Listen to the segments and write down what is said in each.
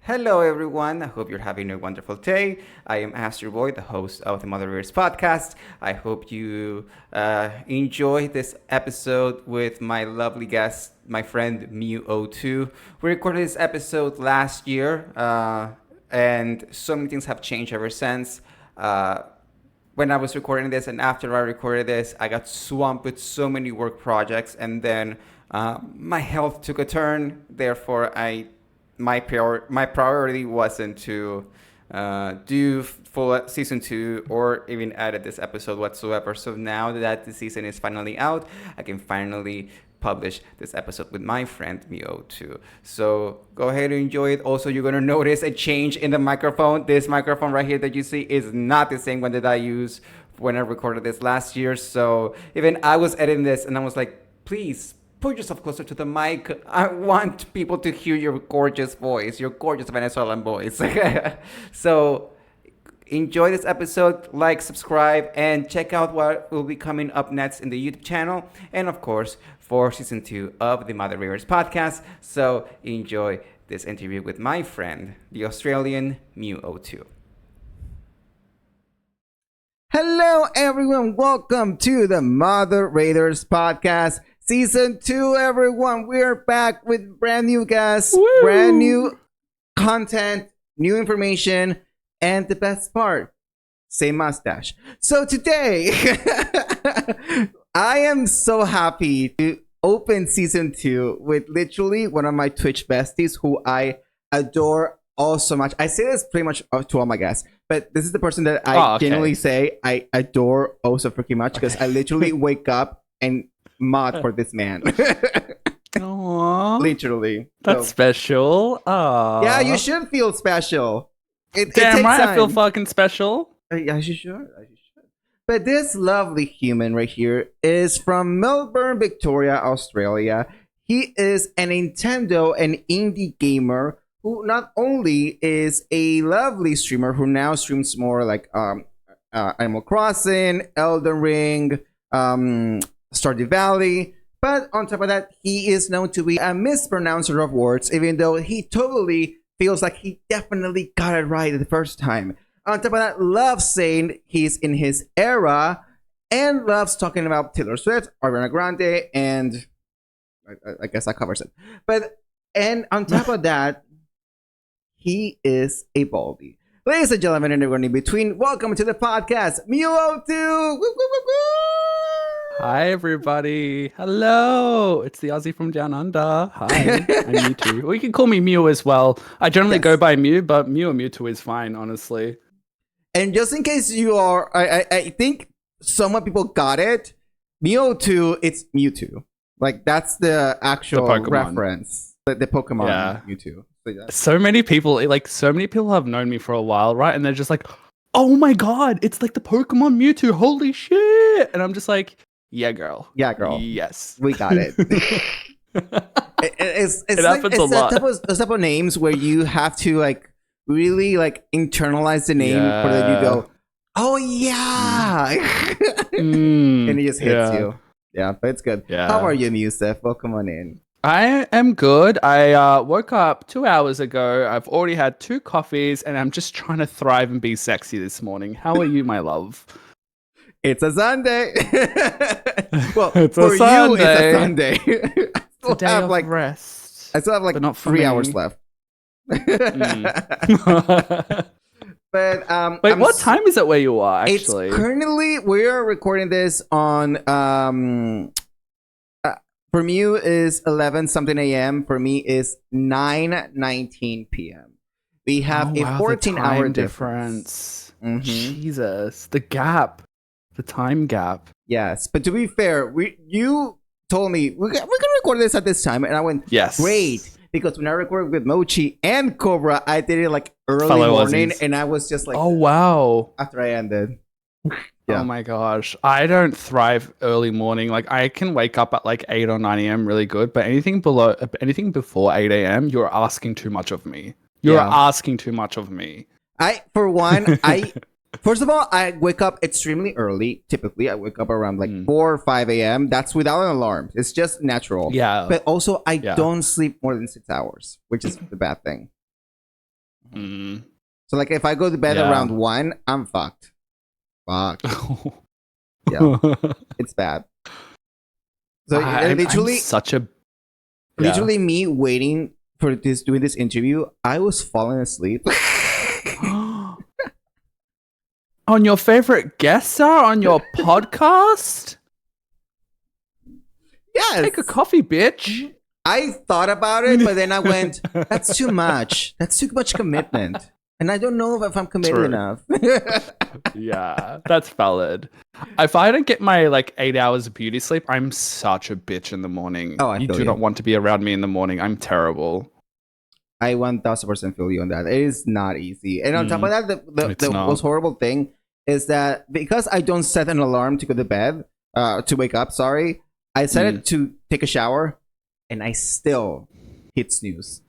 Hello, everyone. I hope you're having a wonderful day. I am Asdruboi, the host of the Mother Readers podcast. I hope you enjoy this episode with my lovely guest, my friend Mue02. We recorded this episode last year, and so many things have changed ever since. When I was recording this and after I recorded this, I got swamped with so many work projects, and then my health took a turn. Therefore, my priority wasn't to do full season two or even edit this episode whatsoever. So now that the season is finally out, I can finally publish this episode with my friend Mue02. So go ahead and enjoy it. Also, you're gonna notice a change in the microphone. This microphone right here that you see is not the same one that I used when I recorded this last year. So even I was editing this and I was like, please put yourself closer to the mic. I want people to hear your gorgeous voice, your gorgeous Venezuelan voice. So enjoy this episode, like, subscribe, and check out what will be coming up next in the YouTube channel. And of course, for season two of the Mother Readers podcast. So enjoy this interview with my friend, the Australian Mue02. Hello, everyone. Welcome to the Mother Raiders podcast, season two. Everyone, we're back with brand new guests, Woo! brand new content, new information, and the best part, same mustache. So today, I am so happy to open season two with literally one of my Twitch besties who I adore all so much. I say this pretty much to all my guests, but this is the person that I genuinely say I adore oh so freaking much because I literally wake up and mod for this man. Aww. Literally. That's special. Aww. Yeah, you should feel special. It Damn takes right, time. I feel fucking special. As you should. As you should. But this lovely human right here is from Melbourne, Victoria, Australia. He is a Nintendo and indie gamer who not only is a lovely streamer who now streams more like Animal Crossing, Elden Ring, Stardew Valley, but on top of that, he is known to be a mispronouncer of words, even though he totally feels like he definitely got it right the first time. On top of that, loves saying he's in his era and loves talking about Taylor Swift, Ariana Grande, and I guess that covers it. And on top of that, he is a baldy. Ladies and gentlemen, and everyone in between, welcome to the podcast, Mue02! Woo, woo, woo, woo! Hi, everybody. Hello. It's the Aussie from Down Under. Hi. I'm Mewtwo. Or you can call me Mew as well. I generally go by Mew, but Mew or Mewtwo is fine, honestly. And just in case you are, I think somewhat people got it. Mue02, it's Mewtwo. Like, that's the actual reference. The Pokemon Mewtwo. So many people have known me for a while, right? And they're just like, oh my god, it's like the Pokemon Mewtwo. Holy shit. And I'm just like, yeah, girl. Yeah, girl. Yes. We got it. It's happens a lot. Those type of names where you have to like really like internalize the name for that you go, oh yeah. And it just hits you. Yeah, but it's good. Yeah. How are you, Musef? Welcome on in. I am good. I woke up 2 hours ago. I've already had 2 coffees and I'm just trying to thrive and be sexy this morning. How are you, my love? It's a Sunday. Well, it's for a Sunday. you, it's a Sunday. It's a day of rest. I still have like but not 3 hours left. But wait, what time is it where you are? Actually, it's currently we are recording this on for you is 11 something a.m. For me is 9:19 p.m. We have a 14-hour difference. Mm-hmm. Jesus, the time gap. Yes, but to be fair, you told me we're gonna record this at this time, and I went, yes, great. Because when I recorded with Mochi and Cobra, I did it like early morning, and I was just like, oh wow. After I ended. Yeah. Oh my gosh. I don't thrive early morning. Like I can wake up at like 8 or 9 a.m. really good, but anything before 8 a.m., you're asking too much of me. You're asking too much of me. First of all, I wake up extremely early. Typically, I wake up around like 4 or 5 a.m. That's without an alarm. It's just natural. Yeah. But also, I don't sleep more than 6 hours, which is the bad thing. Mm. So like if I go to bed around 1, I'm fucked. Fucked. Yeah, it's bad. So literally, I'm such a literally me waiting for doing this interview, I was falling asleep. On your favorite guest star on your podcast? Yes. Take a coffee, bitch. I thought about it, but then I went, that's too much. That's too much commitment. And I don't know if I'm committed enough. Yeah, that's valid. If I don't get my like 8 hours of beauty sleep, I'm such a bitch in the morning. Oh, you do not want to be around me in the morning. I'm terrible. I 1000% feel you on that. It is not easy. And on top of that, the most horrible thing is that because I don't set an alarm to go to bed, to wake up, sorry, I set it to take a shower and I still hit snooze.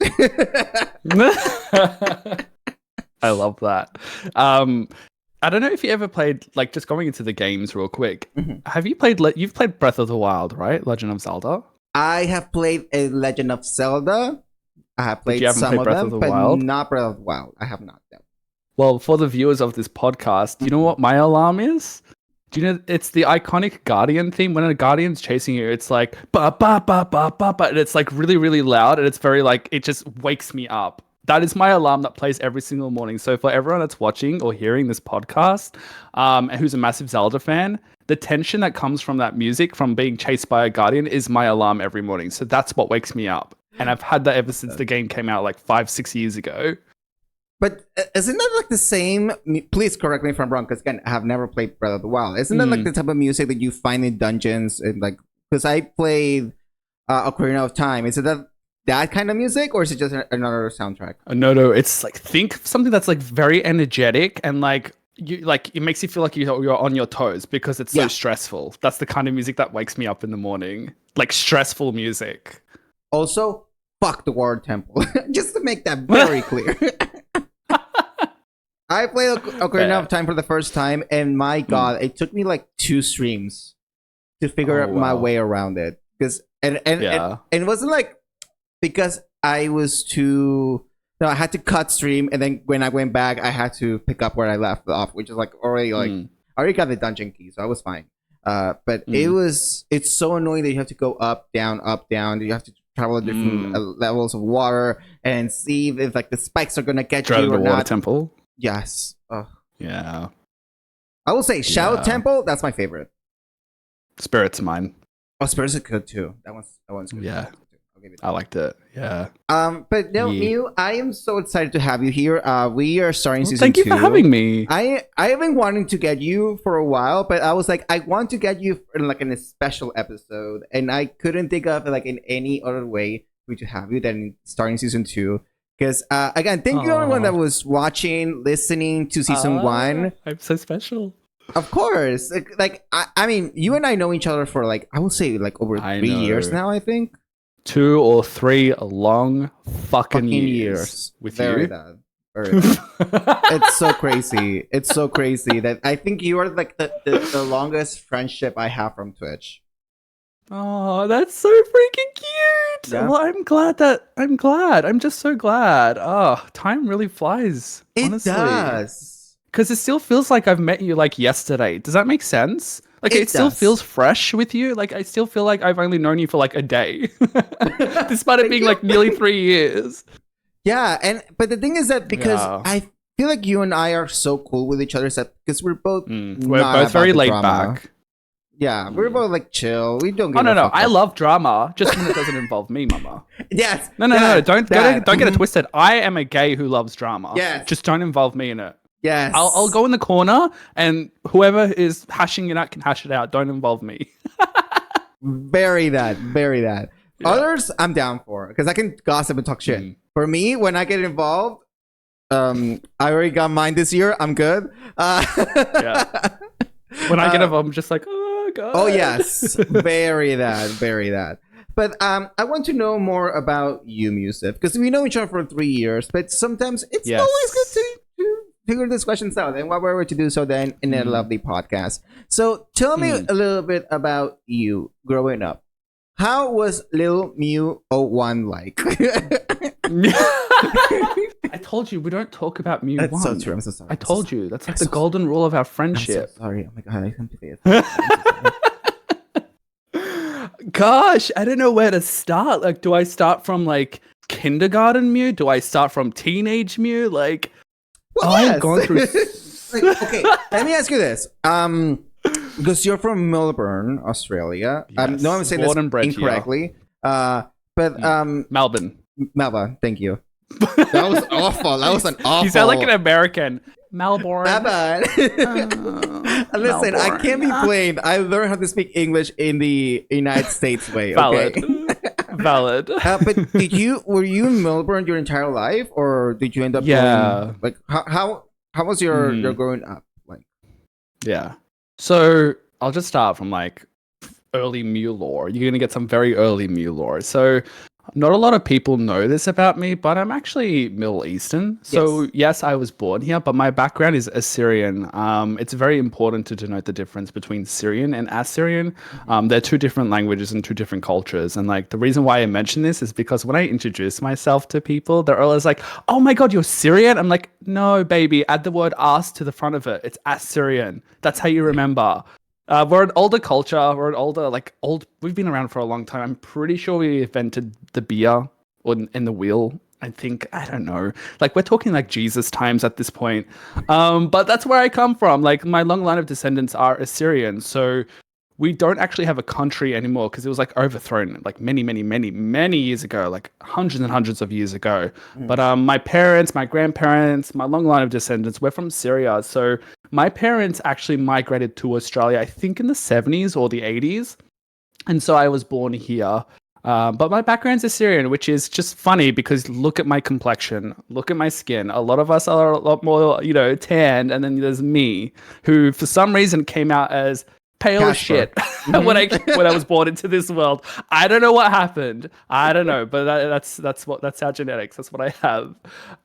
I love that. I don't know if you ever played, like, just going into the games real quick. Have you played, you've played Breath of the Wild, right? Legend of Zelda? I have played a Legend of Zelda. I have played some of them, but not Breath of the Wild. I have not. No. Well, for the viewers of this podcast, do you know what my alarm is? Do you know it's the iconic Guardian theme? When a Guardian's chasing you, it's like ba ba ba ba ba ba, and it's like really, really loud, and it's very like it just wakes me up. That is my alarm that plays every single morning. So for everyone that's watching or hearing this podcast, who's a massive Zelda fan, the tension that comes from that music, from being chased by a Guardian, is my alarm every morning. So that's what wakes me up. And I've had that ever since the game came out like 5-6 years ago. But isn't that like the same? Please correct me if I'm wrong, because again, I have never played Breath of the Wild. Isn't that like the type of music that you find in dungeons? And like, because I played Ocarina of Time. Is it that kind of music, or is it just another soundtrack? No. It's like, think something that's like very energetic and like you like it makes you feel like you're on your toes because it's so stressful. That's the kind of music that wakes me up in the morning. Like stressful music. Also, fuck the Water Temple. Just to make that very clear. I played Ocarina of Time for the first time, and my god, it took me like 2 streams to figure out my way around it. Because and it wasn't like because I was too. No, I had to cut stream, and then when I went back, I had to pick up where I left off, which is like already like I already got the dungeon key, so I was fine. But it's so annoying that you have to go up, down, up, down. You have to travel at different levels of water and see if like the spikes are gonna get you or not. Water Temple. Yes. Yeah. I will say Shadow Temple. That's my favorite. Spirit's mine. Oh, Spirit's good too. That one's good. Yeah. I liked it. Yeah. But no, Mue, I am so excited to have you here. We are starting season 2. Thank you for having me. I have been wanting to get you for a while, but I was like, I want to get you in a special episode, and I couldn't think of like in any other way to have you than starting season 2. Because again, thank you everyone that was watching, listening to season 1. I'm so special. Of course. Like I mean, you and I know each other for like I will say like over 3 years now, I think. 2 or 3 long fucking years with Very you. Bad. Very bad. It's so crazy. It's so crazy that I think you are like the longest friendship I have from Twitch. Oh, that's so freaking cute. Yeah. Well, I'm glad. I'm just so glad. Oh, time really flies. Honestly. It does. Because it still feels like I've met you like yesterday. Does that make sense? Like it still feels fresh with you. Like I still feel like I've only known you for like a day, despite it being like nearly 3 years. Yeah, but the thing is that because I feel like you and I are so cool with each other, because we're both very laid back. Yeah, we're both like chill. We don't. Oh no! I love drama, just when it doesn't involve me, Mama. Yes. No! Don't get it twisted. I am a gay who loves drama. Yes. Just don't involve me in it. Yes. I'll go in the corner, and whoever is hashing it out can hash it out. Don't involve me. Very that. Yeah. Others, I'm down for because I can gossip and talk shit. For me, when I get involved, I already got mine this year. I'm good. Yeah. When I get involved, I'm just like, oh god. Oh yes, very that. But I want to know more about you, Musif, because we know each other for 3 years. But sometimes it's always good to figure these questions out, and what we're to do so then in a lovely podcast. So tell me a little bit about you growing up. How was little Mue01 like? told you we don't talk about Mue That's 1. so true. I'm so sorry. I told you. That's like the golden rule of our I'm friendship. so sorry. Oh my god, I completely. Gosh, I don't know where to start. Like, do I start from like kindergarten Mue? Do I start from teenage Mue? Like, I've gone through. Like, okay, let me ask you this. Because you're from Melbourne, Australia. Yes, no, I'm saying born this and bred incorrectly. Melbourne. Melbourne. Thank you. That was awful. That was an awful. You sound like an American. Melbourne. Melbourne. Listen, I can't be blamed. I learned how to speak English in the United States way. Valid. Okay? Valid. But were you in Melbourne your entire life, or did you end up? Yeah. Going, like how was your growing up like? Yeah. So I'll just start from like early Mue lore. You're gonna get some very early Mue lore. So not a lot of people know this about me, but I'm actually Middle Eastern. So yes, I was born here, but my background is Assyrian. It's very important to denote the difference between Syrian and Assyrian. They're two different languages and two different cultures. And like the reason why I mention this is because when I introduce myself to people, they're always like, "Oh my God, you're Syrian?" I'm like, "No, baby, add the word As to the front of it. It's Assyrian. That's how you remember." We're an older culture. We've been around for a long time. I'm pretty sure we invented the beer in the wheel. I don't know. Like, we're talking like Jesus times at this point. But that's where I come from. Like, my long line of descendants are Assyrian. So we don't actually have a country anymore because it was like overthrown like many, many, many, many years ago, like hundreds and hundreds of years ago. But my parents, my grandparents, my long line of descendants, we're from Syria. So my parents actually migrated to Australia, I think in the 70s or the 80s. And so I was born here. But my background's Assyrian, which is just funny because look at my complexion, look at my skin. A lot of us are a lot more, tanned. And then there's me, who for some reason came out as pale as shit when I was born into this world. I don't know what happened. I don't know, but that's our genetics. That's what I have.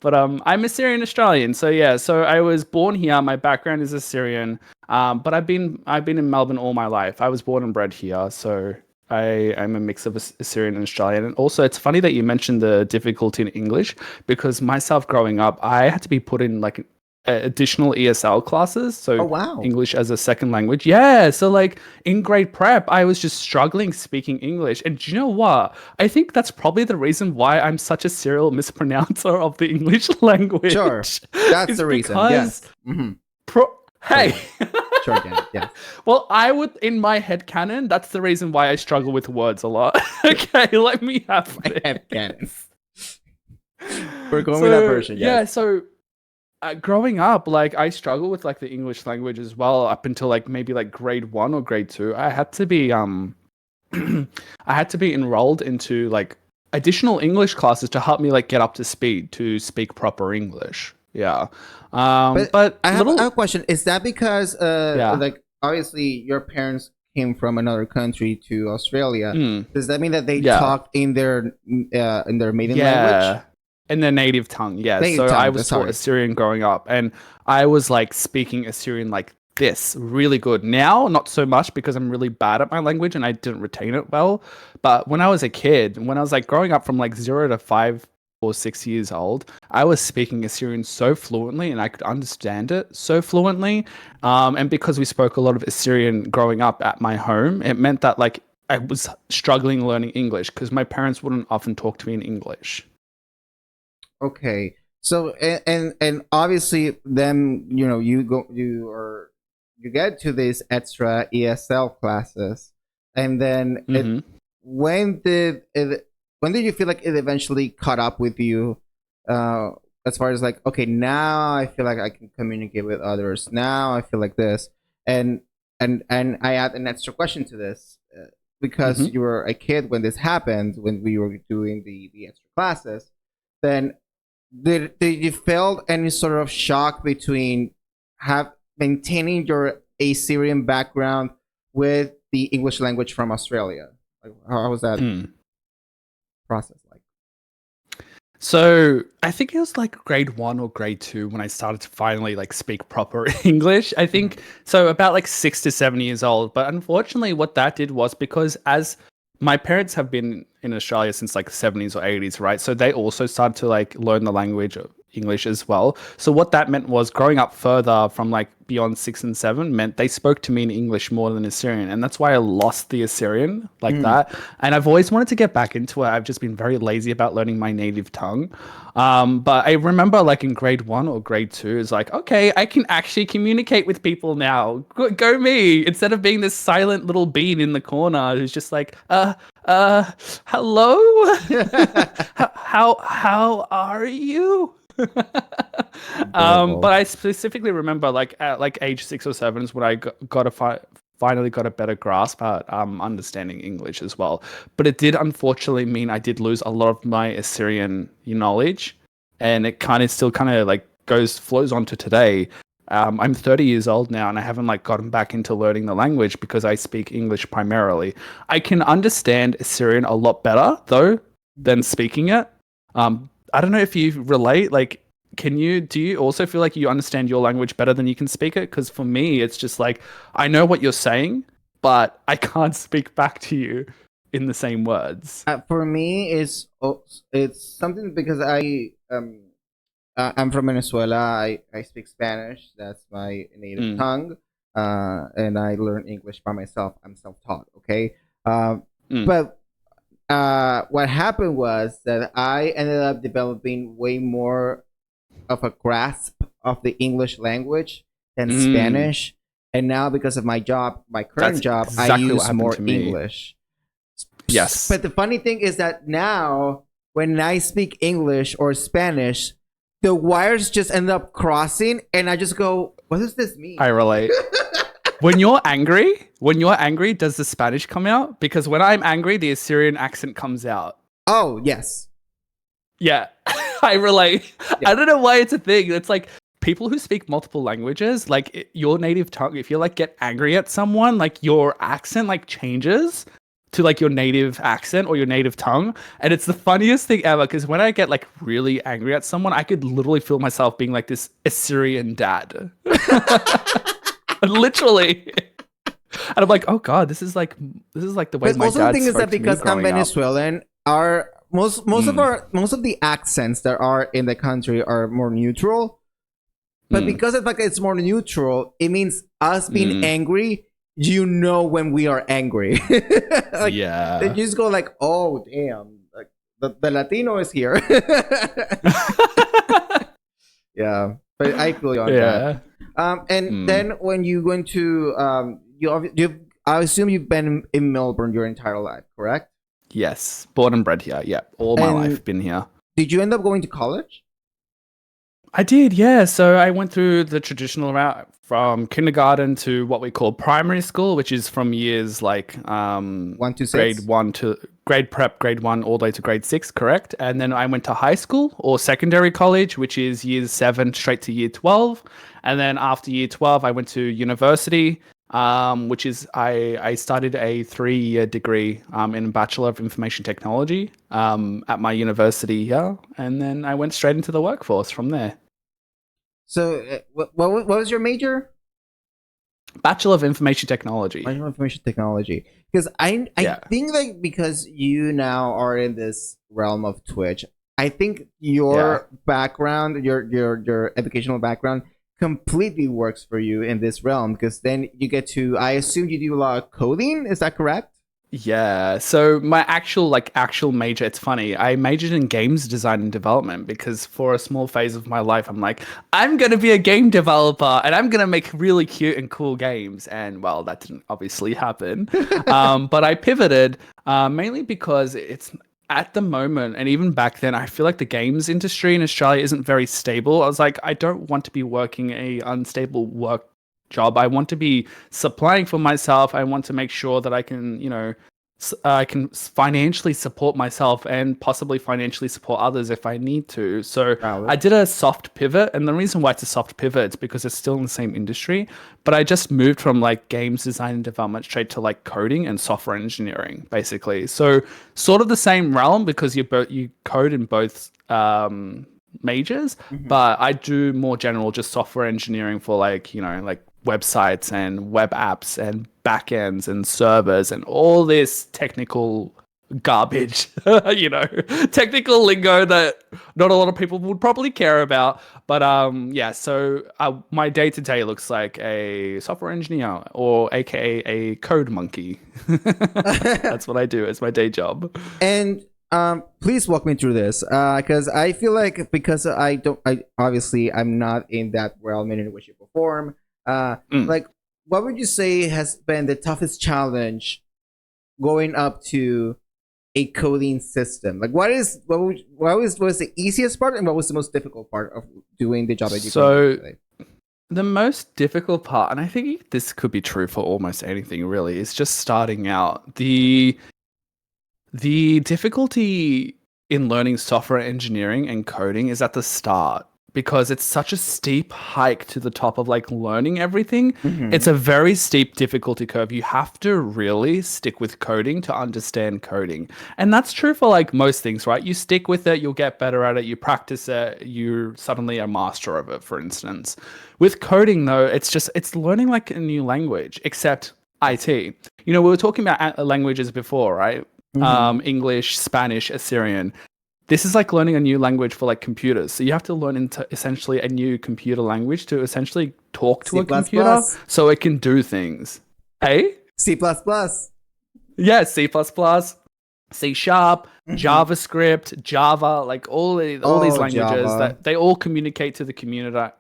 But I'm Assyrian Australian. So yeah, so I was born here. My background is Assyrian. But I've been in Melbourne all my life. I was born and bred here. So I'm a mix of Assyrian and Australian. And also, it's funny that you mentioned the difficulty in English because myself growing up, I had to be put in like additional ESL classes, so English as a second language. Yeah, so like in grade prep, I was just struggling speaking English. And do you know what? I think that's probably the reason why I'm such a serial mispronouncer of the English language. Sure, that's the reason. Yes. Hey. Sure, yeah. Well, I would, in my head canon, that's the reason why I struggle with words a lot. Okay, let me have it. Head canon. We're going with that version. Yes. Yeah, so growing up, like I struggled with like the English language as well up until like maybe like grade 1 or grade 2. I had to be enrolled into like additional English classes to help me like get up to speed to speak proper English. Yeah. But I have a question. Is that because like obviously your parents came from another country to Australia? Does that mean that they talked in their maiden language? In their native tongue, yeah. I was taught Assyrian growing up, and I was like speaking Assyrian like this really good. Now, not so much because I'm really bad at my language and I didn't retain it well. But when I was a kid, when I was like growing up from like 0 to 5 or 6 years old, I was speaking Assyrian so fluently and I could understand it so fluently. And because we spoke a lot of Assyrian growing up at my home, it meant that like I was struggling learning English because my parents wouldn't often talk to me in English. Okay, so and obviously then you get to these extra ESL classes, and then when did you feel like it eventually caught up with you, as far as like, okay, now I feel like I can communicate with others, now I feel like this, and I add an extra question to this, because you were a kid when this happened, when we were doing the extra classes, then did you feel any sort of shock between maintaining your Assyrian background with the English language from Australia? Like, how was that process like? So I think it was like grade 1 or grade 2 when I started to finally like speak proper English. I think so about like 6 to 7 years old. But unfortunately, what that did was because as my parents have been in Australia since like the 70s or 80s, right? So they also started to like learn the language English as well. So what that meant was growing up further from like beyond 6 and 7 meant they spoke to me in English more than Assyrian. And that's why I lost the Assyrian like that. And I've always wanted to get back into it. I've just been very lazy about learning my native tongue. But I remember like in grade 1 or grade 2, it's like, okay, I can actually communicate with people now. Go me. Instead of being this silent little bean in the corner who's just like, hello? how are you? But I specifically remember like at like age 6 or 7 is when I finally got a better grasp at understanding English as well. But it did unfortunately mean I did lose a lot of my Assyrian knowledge, and it still like flows on to today. I'm 30 years old now, and I haven't like gotten back into learning the language because I speak English primarily. I can understand Assyrian a lot better though than speaking it. I don't know if you relate. Like, do you also feel like you understand your language better than you can speak it? Because for me, it's just like I know what you're saying, but I can't speak back to you in the same words. For me, it's something because I'm from Venezuela. I speak Spanish. That's my native tongue. And I learn English by myself. I'm self-taught. Okay. But what happened was that I ended up developing way more of a grasp of the English language than Spanish. And now because of my job, my current job, I use more English. Yes. But the funny thing is that now when I speak English or Spanish, the wires just end up crossing and I just go, what does this mean? I relate. When you're angry, does the Spanish come out? Because when I'm angry, the Assyrian accent comes out. Oh, yes. Yeah, I relate. Yeah. I don't know why it's a thing. It's like people who speak multiple languages, like your native tongue, if you like get angry at someone, like your accent like changes to like your native accent or your native tongue. And it's the funniest thing ever because when I get like really angry at someone, I could literally feel myself being like this Assyrian dad. Literally. And I'm like, oh god, this is like the way but my also dad the thing is that spoke to me because I'm growing up. Venezuelan, our most of the accents that are in the country are more neutral. But because of the fact that it's more neutral, it means us being angry, you know when we are angry. Like, yeah. you just go like, oh damn, like the Latino is here. Yeah. But I feel you on that. And then when you go into I assume you've been in Melbourne your entire life, correct? Yes, born and bred here. Yeah, all my life been here. Did you end up going to college? I did, yeah. So I went through the traditional route from kindergarten to what we call primary school, which is from years like 1 to 6? grade 1 to grade prep, grade 1 all the way to grade 6, correct? And then I went to high school or secondary college, which is years 7 straight to year 12. And then after year 12, I went to university, which is I started a 3-year degree in Bachelor of Information Technology at my university here. And then I went straight into the workforce from there. So what was your major? Bachelor of Information Technology. Bachelor of Information Technology. Because I think like because you now are in this realm of Twitch, I think your background, your educational background completely works for you in this realm because then you get to, I assume you do a lot of coding, is that correct? Yeah, so my actual major, it's funny, I majored in games design and development because for a small phase of my life, I'm like, I'm going to be a game developer and I'm going to make really cute and cool games. And well, that didn't obviously happen. But I pivoted mainly because it's at the moment, and even back then, I feel like the games industry in Australia isn't very stable. I was like, I don't want to be working a unstable work job. I want to be supplying for myself. I want to make sure that I can, I can financially support myself and possibly financially support others if I need to. So I did a soft pivot, and the reason why it's a soft pivot is because it's still in the same industry, but I just moved from like games design and development straight to like coding and software engineering, basically. So sort of the same realm because you code in both majors, but I do more general just software engineering for like websites and web apps and backends and servers and all this technical garbage, technical lingo that not a lot of people would probably care about. But yeah, so my day to day looks like a software engineer, or AKA a code monkey. That's what I do. It's my day job. And please walk me through this, because I feel like, because I obviously I'm not in that realm in any way, shape, or form. Like, what would you say has been the toughest challenge going up to a coding system? Like, what was the easiest part, and what was the most difficult part of doing the job that you do today? The most difficult part, and I think this could be true for almost anything really, is just starting out. The difficulty in learning software engineering and coding is at the start, because it's such a steep hike to the top of like learning everything. It's a very steep difficulty curve. You have to really stick with coding to understand coding. And that's true for like most things, right? You stick with it, you'll get better at it, you practice it, you're suddenly a master of it, for instance. With coding though, it's learning like a new language, except IT. We were talking about languages before, right? English, Spanish, Assyrian. This is like learning a new language for like computers. So you have to learn into essentially a new computer language to essentially talk to a computer so it can do things. Hey? C++. Yeah, C++, C#, JavaScript, Java, like all these languages Java. that they all communicate to the computer.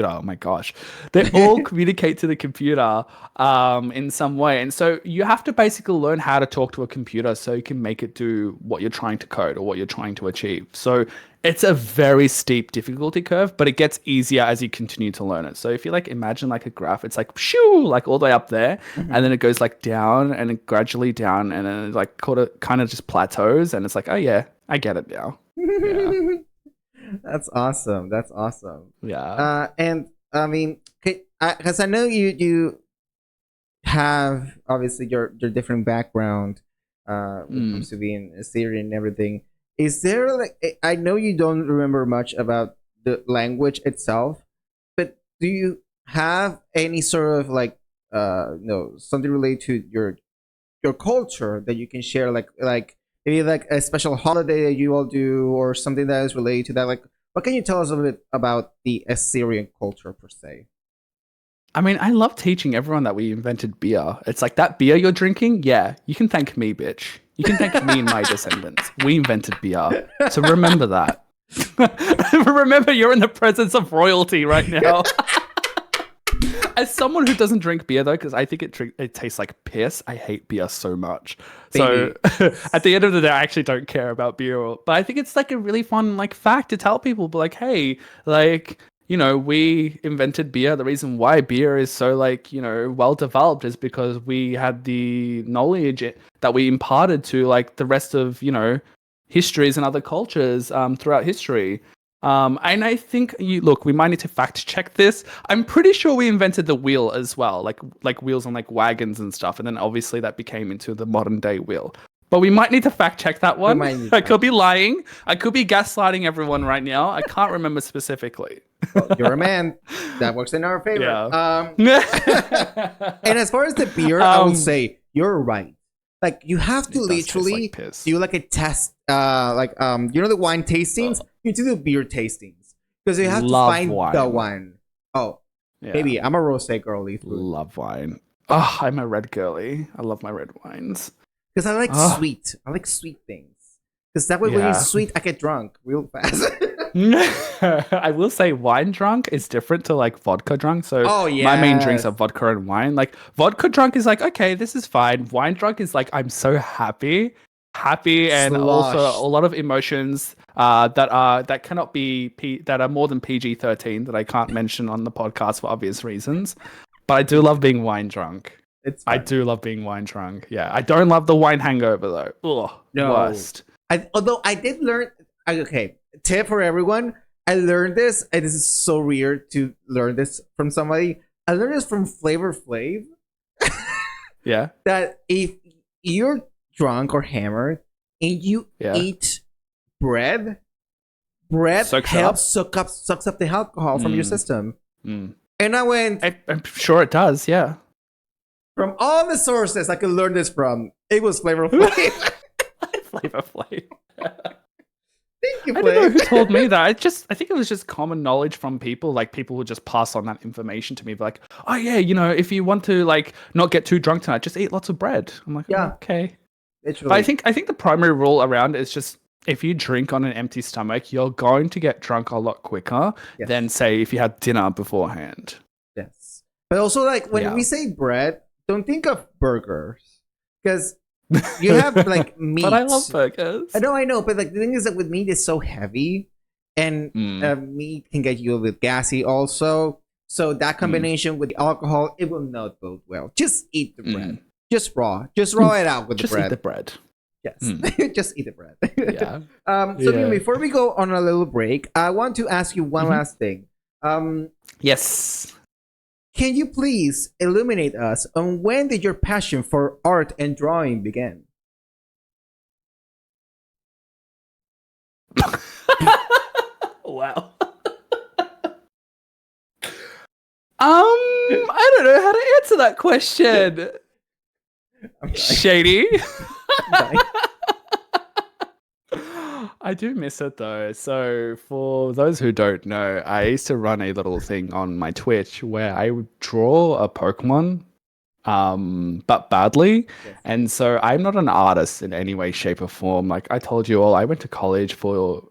Oh my gosh. They all communicate to the computer in some way. And so you have to basically learn how to talk to a computer so you can make it do what you're trying to code or what you're trying to achieve. So it's a very steep difficulty curve, but it gets easier as you continue to learn it. So if you like imagine like a graph, it's like shoo, like all the way up there, and then it goes like down and then gradually down, and then it like kind of just plateaus, and it's like, oh yeah, I get it now. Yeah. That's awesome. Yeah. And I mean, because I know you have obviously your different background when it comes to being a Syrian and everything. Is there like, I know you don't remember much about the language itself, but do you have any sort of like something related to your culture that you can share, like maybe like a special holiday that you all do, or something that is related to that? Like, what can you tell us a little bit about the Assyrian culture per se? I mean, I love teaching everyone that we invented beer. It's like, that beer you're drinking, yeah, you can thank me, bitch. You can thank me and my descendants. We invented beer. So remember that. Remember, you're in the presence of royalty right now. As someone who doesn't drink beer, though, because I think it tastes like piss, I hate beer so much. So at the end of the day, I actually don't care about beer. But I think it's like a really fun like fact to tell people. But like, hey, like, we invented beer. The reason why beer is so like, well developed is because we had the knowledge that we imparted to like the rest of, histories and other cultures throughout history. And I think we might need to fact check this. I'm pretty sure we invented the wheel as well, like wheels on like wagons and stuff. And then obviously that became into the modern day wheel. But we might need to fact check that one. I could be lying. I could be gaslighting everyone right now. I can't remember specifically. Well, you're a man. That works in our favor. Yeah. And as far as the beer, I would say you're right. Like, you have to literally do like a test, the wine tastings. You need to do beer tastings because you have to find the wine. Oh, yeah. Maybe I'm a rosé girly. Love wine. Oh, I'm a red girly. I love my red wines. Because I like sweet. I like sweet things. Because that way when you're sweet, I get drunk real fast. I will say wine drunk is different to like vodka drunk. So my main drinks are vodka and wine. Like, vodka drunk is like, okay, this is fine. Wine drunk is like, I'm so happy and also a lot of emotions that cannot be that are more than PG-13 that I can't mention on the podcast for obvious reasons. But I do love being wine drunk. I do love being wine drunk. Yeah, I don't love the wine hangover though. Ugh, no. Worst. Although I did learn. Okay, tip for everyone. I learned this, and this is so weird to learn this from somebody. I learned this from Flavor Flav. Yeah. That if you're drunk or hammered and you eat bread sucks up the alcohol from your system. And I went. I'm sure it does. Yeah. From all the sources I could learn this from, it was Flavor Flav. Flavor Flav. Thank you, I don't know who told me that. I think it was just common knowledge from people. Like people would just pass on that information to me, like, oh yeah, if you want to like not get too drunk tonight, just eat lots of bread. I'm like, yeah, okay. Literally. But I think the primary rule around it is just if you drink on an empty stomach, you're going to get drunk a lot quicker than say if you had dinner beforehand. Yes, but also like when we say bread, don't think of burgers because. You have like meat. But I love burgers. I know, but like the thing is that with meat it's so heavy, and meat can get you a little bit gassy also. So that combination with the alcohol, it will not bode well. Just eat the bread. Just raw it out with the bread. Just eat the bread. Yes, just eat the bread. Yeah. So before we go on a little break, I want to ask you one last thing. Yes. Can you please illuminate us on when did your passion for art and drawing begin? Wow. I don't know how to answer that question. Shady. I do miss it though. So for those who don't know, I used to run a little thing on my Twitch where I would draw a Pokemon, but badly. Yes. And so I'm not an artist in any way, shape, or form. Like I told you all, I went to college for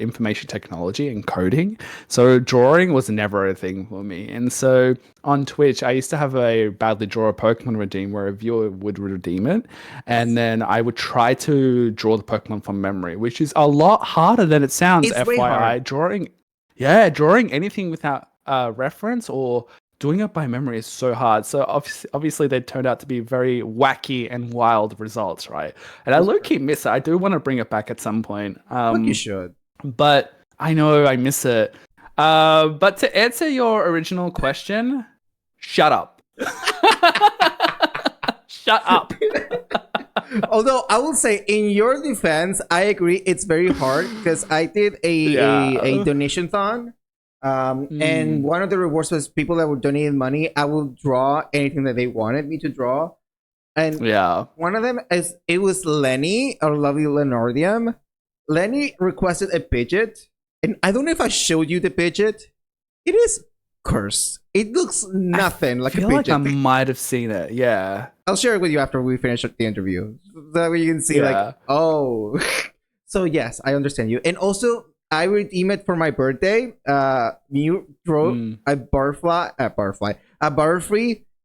information technology and coding. So drawing was never a thing for me. And so on Twitch, I used to have a badly draw a Pokemon redeem where a viewer would redeem it. And then I would try to draw the Pokemon from memory, which is a lot harder than it sounds. It's FYI. Drawing anything without reference or doing it by memory is so hard. So obviously they turned out to be very wacky and wild results, right? And I low-key miss it. I do want to bring it back at some point. You should. But I know I miss it. But to answer your original question, shut up. Shut up. Although I will say, in your defense, I agree it's very hard because I did a donation-thon. And one of the rewards was people that were donating money. I will draw anything that they wanted me to draw. And one of them was Lenny, our lovely Lenardium. Lenny requested a Pidgeot, and I don't know if I showed you the Pidgeot. It is cursed. It looks nothing like a Pidgeot. I feel like I might have seen it. Yeah, I'll share it with you after we finish the interview. That way you can see oh. So yes, I understand you. And also, I redeemed it for my birthday. Mew drew a Butterfree,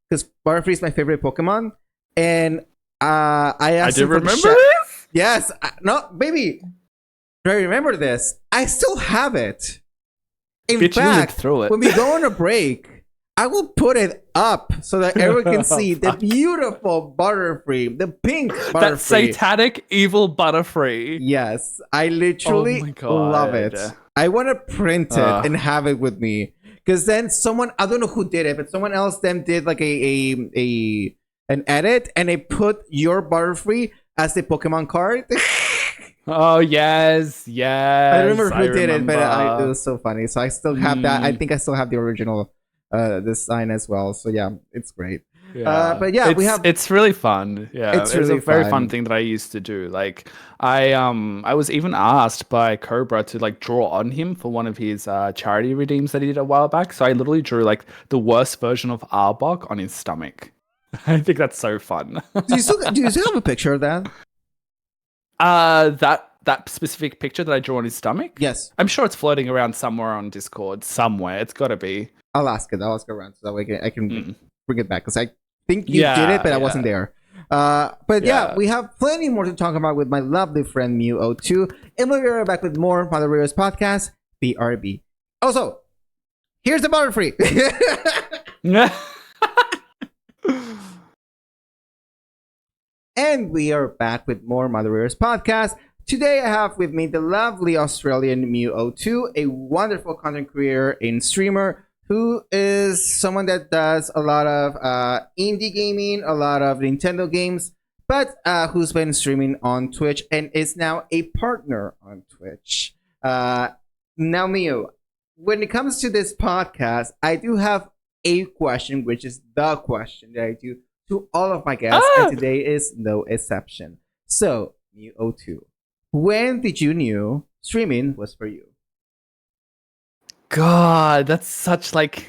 because Butterfree is my favorite Pokemon. And I asked him for remember this? Yes. No, baby. Do I remember this? I still have it. In fact, when we go on a break, I will put it up so that everyone can see the beautiful Butterfree, the pink Butterfree. That satanic evil Butterfree. Yes, I literally love it. I want to print it and have it with me. Because then someone, I don't know who did it, but someone else then did like an edit, and they put your Butterfree as the Pokemon card. Oh, yes. I remember who did it, but it was so funny. So I still have that. I think I still have the original design as well. So yeah, it's great. Yeah. But yeah, it's really fun. Yeah, it's really a very fun thing that I used to do. Like I was even asked by Cobra to like draw on him for one of his charity redeems that he did a while back. So I literally drew like the worst version of Arbok on his stomach. I think that's so fun. Do you still have a picture of that? That specific picture that I drew on his stomach? Yes. I'm sure it's floating around somewhere on Discord. Somewhere. It's got to be. I'll ask around so that way I can bring it back. Because I think you did it, but I wasn't there. But yeah, we have plenty more to talk about with my lovely friend Mue02. And we'll be right back with more Mother Rears podcast, BRB. Also, here's the Butterfree. And we are back with more Mother Rears podcast. Today I have with me the lovely Australian Mue02, a wonderful content creator and streamer who is someone that does a lot of indie gaming, a lot of Nintendo games, but who's been streaming on Twitch and is now a partner on Twitch. Now, Mio, when it comes to this podcast, I do have a question, which is the question that I do to all of my guests, and today is no exception. So, Mue02. When did you knew streaming was for you? God, that's like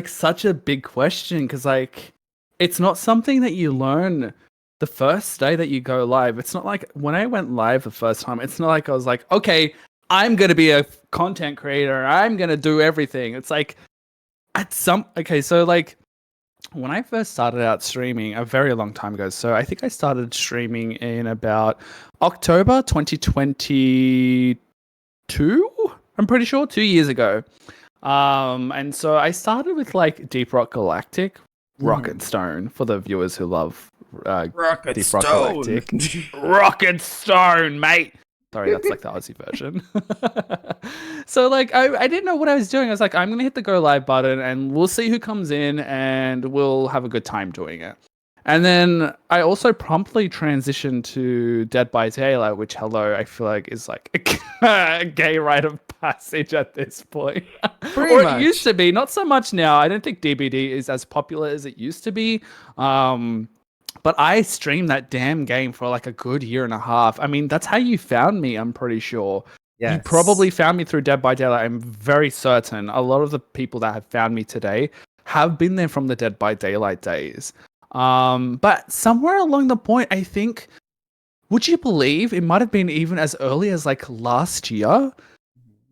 such a big question because like it's not something that you learn the first day that you go live. It's not like when I went live the first time, it's not like I was like, okay, I'm gonna be a content creator, I'm gonna do everything. It's like so like when I first started out streaming a very long time ago, so I think I started streaming in about October 2022. I'm pretty sure 2 years ago. And so I started with like Deep Rock Galactic, Rocket Stone for the viewers who love Rocket Deep Stone. Rock Galactic. Rocket Stone, mate. Sorry, that's like the Aussie version. So like I didn't know what I was doing. I was like, I'm gonna hit the go live button and we'll see who comes in and we'll have a good time doing it. And then I also promptly transitioned to Dead by Daylight, which I feel like is like a gay rite of passage at this point. Pretty Or much. it used to be, not so much now. I don't think DBD is as popular as it used to be. But I streamed that damn game for like a good year and a half. I mean, that's how you found me, I'm pretty sure. Yes. You probably found me through Dead by Daylight. I'm very certain. A lot of the people that have found me today have been there from the Dead by Daylight days. But somewhere along the point, I think, would you believe it might have been even as early as like last year,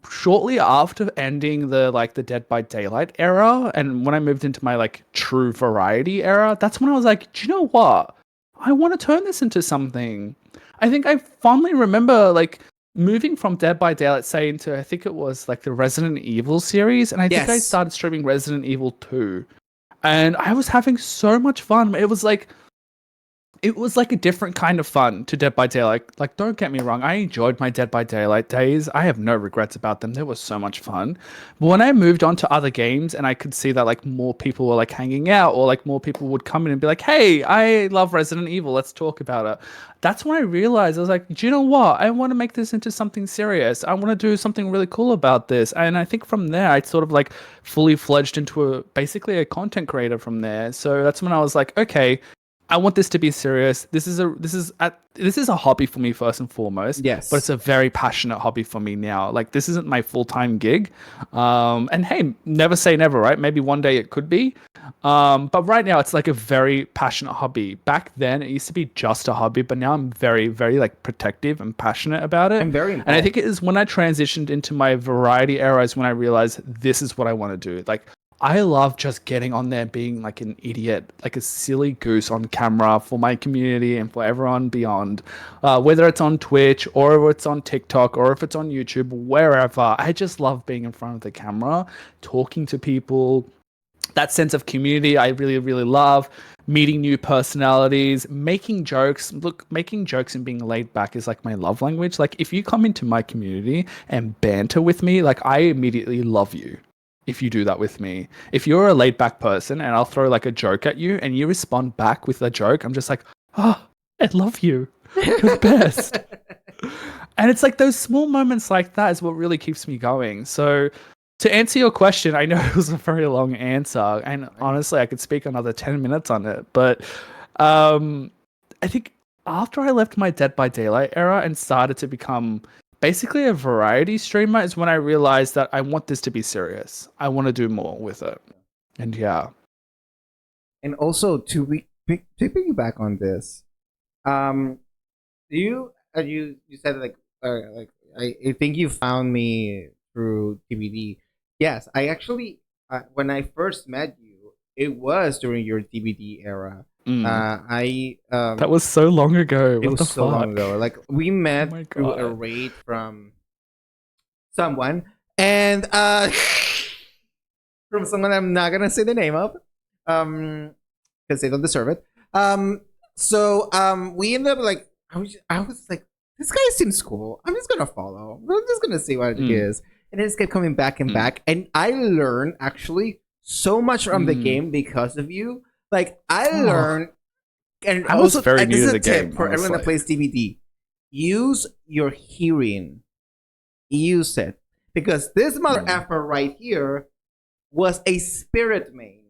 shortly after ending the Dead by Daylight era, and when I moved into my like true variety era, that's when I was like, do you know what? I want to turn this into something. I think I fondly remember like moving from Dead by Daylight, say, into I think it was like the Resident Evil series, and I think I started streaming Resident Evil 2. And I was having so much fun. It was like a different kind of fun to Dead by Daylight. Like, don't get me wrong, I enjoyed my Dead by Daylight days. I have no regrets about them. They were so much fun. But when I moved on to other games and I could see that like more people were like hanging out, or like more people would come in and be like, hey, I love Resident Evil, let's talk about it. That's when I realized, I was like, do you know what? I want to make this into something serious. I want to do something really cool about this. And I think from there, I sort of like fully fledged into basically a content creator from there. So that's when I was like, okay, I want this to be serious. This is a hobby for me first and foremost. Yes. But it's a very passionate hobby for me now. Like, this isn't my full-time gig. And hey, never say never, right? Maybe one day it could be. But right now it's like a very passionate hobby. Back then it used to be just a hobby, but now I'm very, very like protective and passionate about it. I'm very involved. And I think it is when I transitioned into my variety era is when I realized this is what I want to do. Like, I love just getting on there being like an idiot, like a silly goose on camera for my community and for everyone beyond. Whether it's on Twitch or if it's on TikTok or if it's on YouTube, wherever. I just love being in front of the camera, talking to people. That sense of community I really, really love. Meeting new personalities, making jokes. Look, making jokes and being laid back is like my love language. Like, if you come into my community and banter with me, like, I immediately love you. If you do that with me, if you're a laid back person and I'll throw like a joke at you and you respond back with a joke, I'm just like, oh, I love you. You're the best. And it's like those small moments like that is what really keeps me going. So to answer your question, I know it was a very long answer, and honestly, I could speak another 10 minutes on it. But I think after I left my Dead by Daylight era and started to become basically a variety streamer is when I realized that I want this to be serious. I want to do more with it. And yeah. And also to piggyback on this, you said like I think you found me through TBD. Yes, I actually when I first met you, it was during your TBD era. That was so long ago. It was so long ago. Like, we met through a raid from someone, and from someone I'm not gonna say the name of, because they don't deserve it. So we ended up like I was like, this guy seems cool. I'm just gonna follow. I'm just gonna see what it is, and it just kept coming back and back. And I learned actually so much from the game because of you. Like, I learned, and I was also, very and new this to is the a tip game for everyone that plays DVD. Use your hearing. Use it. Because this mother effer right here was a spirit main.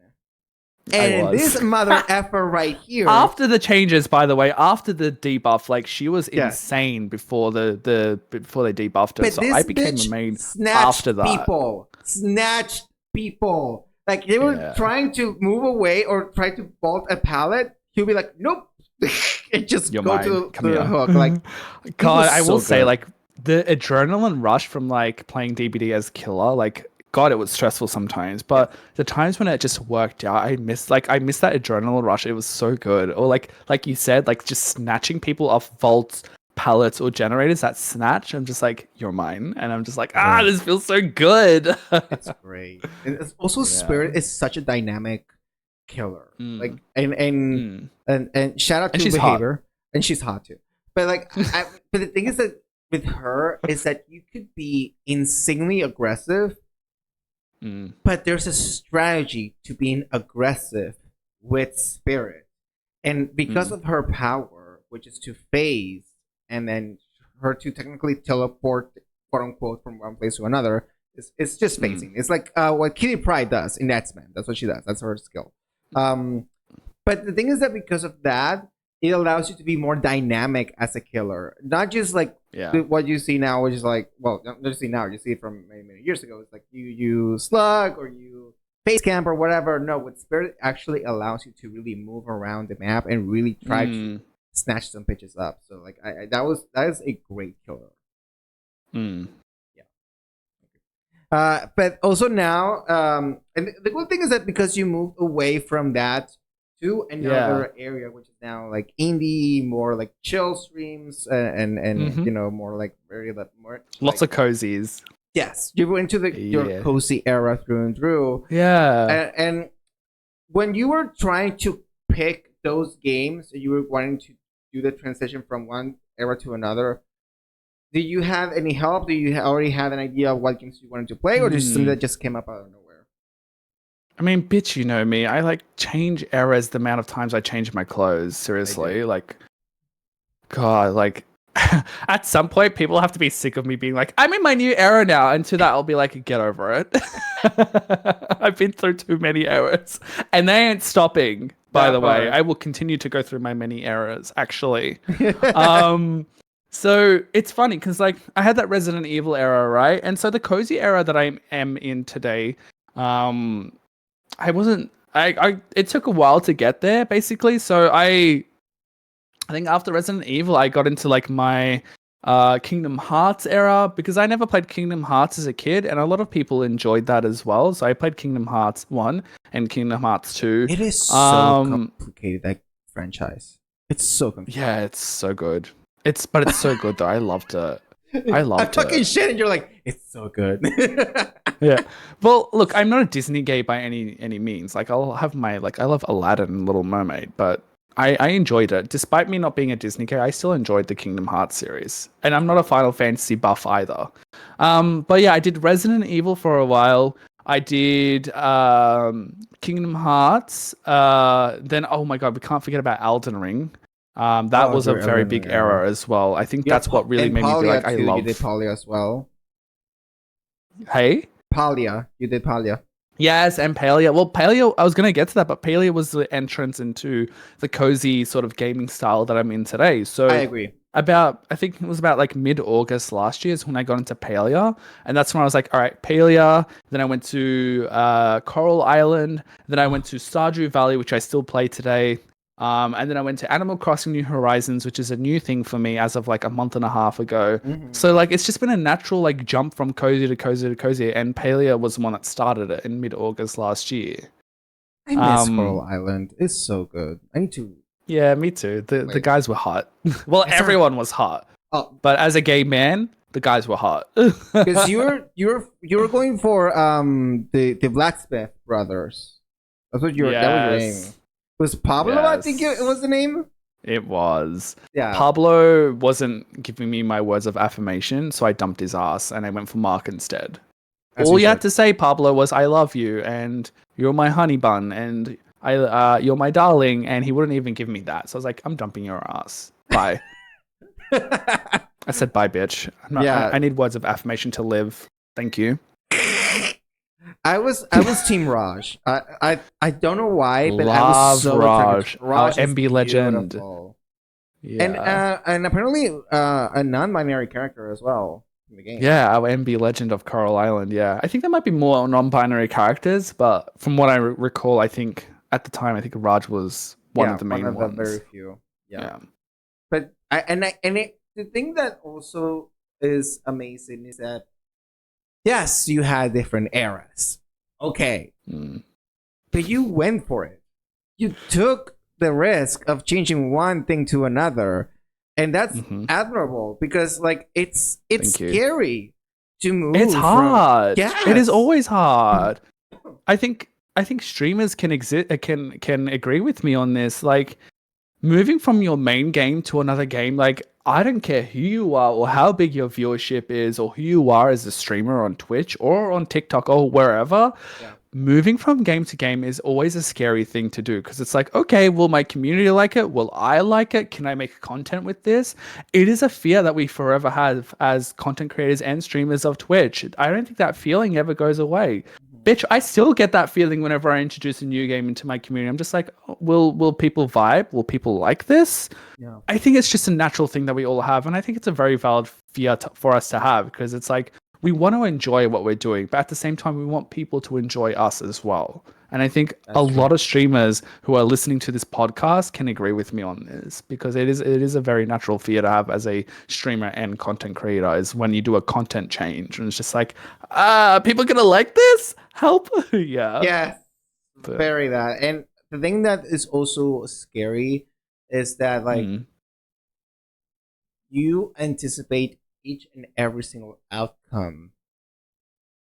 And this mother effer right here. After the changes, by the way, after the debuff, like she was insane before before they debuffed her. But so I became a main after that. Snatched people. Like they were trying to move away or try to bolt a pallet. He'll be like, nope. And just go to the hook. Like, God, I will say, like, the adrenaline rush from like playing DBD as killer, like, God, it was stressful sometimes. But the times when it just worked out, I miss that adrenaline rush. It was so good. Or like you said, like just snatching people off vaults, pallets, or generators. That snatch, I'm just like, you're mine, and I'm just like, this feels so good. It's great. And it's also, Spirit is such a dynamic killer. Like, and shout out to Behavior, hot. And she's hot too. But like, but the thing is that with her is that you could be insanely aggressive. But there's a strategy to being aggressive with Spirit. And because of her power, which is to phase, and then her to technically teleport, quote unquote, from one place to another, it's just phasing. It's like what Kitty Pryde does in X-Men. That's what she does. That's her skill. But the thing is that because of that, it allows you to be more dynamic as a killer. Not just like what you see now, which is like, well, not just see now, you see it from many years ago. It's like you slug or you face camp or whatever. No, with Spirit actually allows you to really move around the map and really try to snatch some pitches up. So like that is a great killer. But also now, and the good thing is that because you moved away from that to another area, which is now like indie, more like chill streams, and you know, more like more lots of cozies. Yes, you went into your cozy era through and through. Yeah, and when you were trying to pick those games, you were wanting to do the transition from one era to another. Do you have any help? Do you already have an idea of what games you wanted to play, or just something that just came up out of nowhere? I mean, bitch, you know me. I like change eras the amount of times I change my clothes. Seriously, like, God, like, at some point, people have to be sick of me being like, I'm in my new era now. And to that, I'll be like, get over it. I've been through too many eras, and they ain't stopping. By the way, I will continue to go through my many eras. Actually, so it's funny because like I had that Resident Evil era, right? And so the cozy era that I am in today, it took a while to get there, basically. So I think after Resident Evil, I got into like my Kingdom Hearts era because I never played Kingdom Hearts as a kid, and a lot of people enjoyed that as well. So I played Kingdom Hearts 1 and Kingdom Hearts 2. It is so complicated, that franchise. It's so complicated. Yeah, it's so good. But it's so good though. I loved it. I fucking shit, and you're like, it's so good. Yeah. Well, look, I'm not a Disney gay by any means. Like, I'll have my I love Aladdin and Little Mermaid, but I enjoyed it. Despite me not being a Disney gay, I still enjoyed the Kingdom Hearts series, and I'm not a Final Fantasy buff either. But yeah, I did Resident Evil for a while. I did Kingdom Hearts. Then, oh my God, we can't forget about Elden Ring. That was a very big era as well. I think that's what really made me be like, I love. You did Palia as well. Hey? Palia. You did Palia. Yes, and Palia. Well, Palia, I was going to get to that, but Palia was the entrance into the cozy sort of gaming style that I'm in today. So I agree. I think it was about like mid-August last year is when I got into Palia. And that's when I was like, all right, Palia. Then I went to Coral Island. Then I went to Stardew Valley, which I still play today. And then I went to Animal Crossing New Horizons, which is a new thing for me as of like a month and a half ago. So like it's just been a natural like jump from cozy to cozy to cozy. And Palia was the one that started it in mid-August last year. I miss Coral Island. It's so good. I need to. Yeah, me too. The guys were hot. Well, everyone was hot. Oh, but as a gay man, the guys were hot. Because you were going for the Blacksmith brothers. That's what you were. That was your name. Was Pablo? Yes. I think it was the name. It was. Yeah. Pablo wasn't giving me my words of affirmation, so I dumped his ass and I went for Mark instead. All you had to say, Pablo, was "I love you" and "You're my honey bun" and "You're my darling," and he wouldn't even give me that. So I was like, "I'm dumping your ass. Bye." I said, "Bye, bitch." I need words of affirmation to live. Thank you. I was Team Raj. I don't know why, but I Love was so Raj. Raj Our is MB legend. beautiful. Yeah. And apparently a non-binary character as well in the game. Yeah, our MB legend of Coral Island. Yeah, I think there might be more non-binary characters, but from what I recall, I think at the time, I think Raj was one of the main ones. Very few. Yeah. But the thing that also is amazing is that yes, you had different eras. Okay. But you went for it. You took the risk of changing one thing to another. And that's admirable because like it's scary to move. It's hard. Yes. It is always hard. I think streamers can agree with me on this. Like moving from your main game to another game, like I don't care who you are or how big your viewership is or who you are as a streamer on Twitch or on TikTok or wherever. Yeah. Moving from game to game is always a scary thing to do because it's like, okay, will my community like it? Will I like it? Can I make content with this? It is a fear that we forever have as content creators and streamers of Twitch. I don't think that feeling ever goes away. Bitch, I still get that feeling whenever I introduce a new game into my community. I'm just like, will people vibe? Will people like this? Yeah. I think it's just a natural thing that we all have. And I think it's a very valid fear for us to have because it's like, we want to enjoy what we're doing, but at the same time, we want people to enjoy us as well. And I think lot of streamers who are listening to this podcast can agree with me on this because it is a very natural fear to have as a streamer and content creator is when you do a content change. And it's just like, people going to like this? Help. Yeah. Yeah. Very that. And the thing that is also scary is that like you anticipate each and every single outcome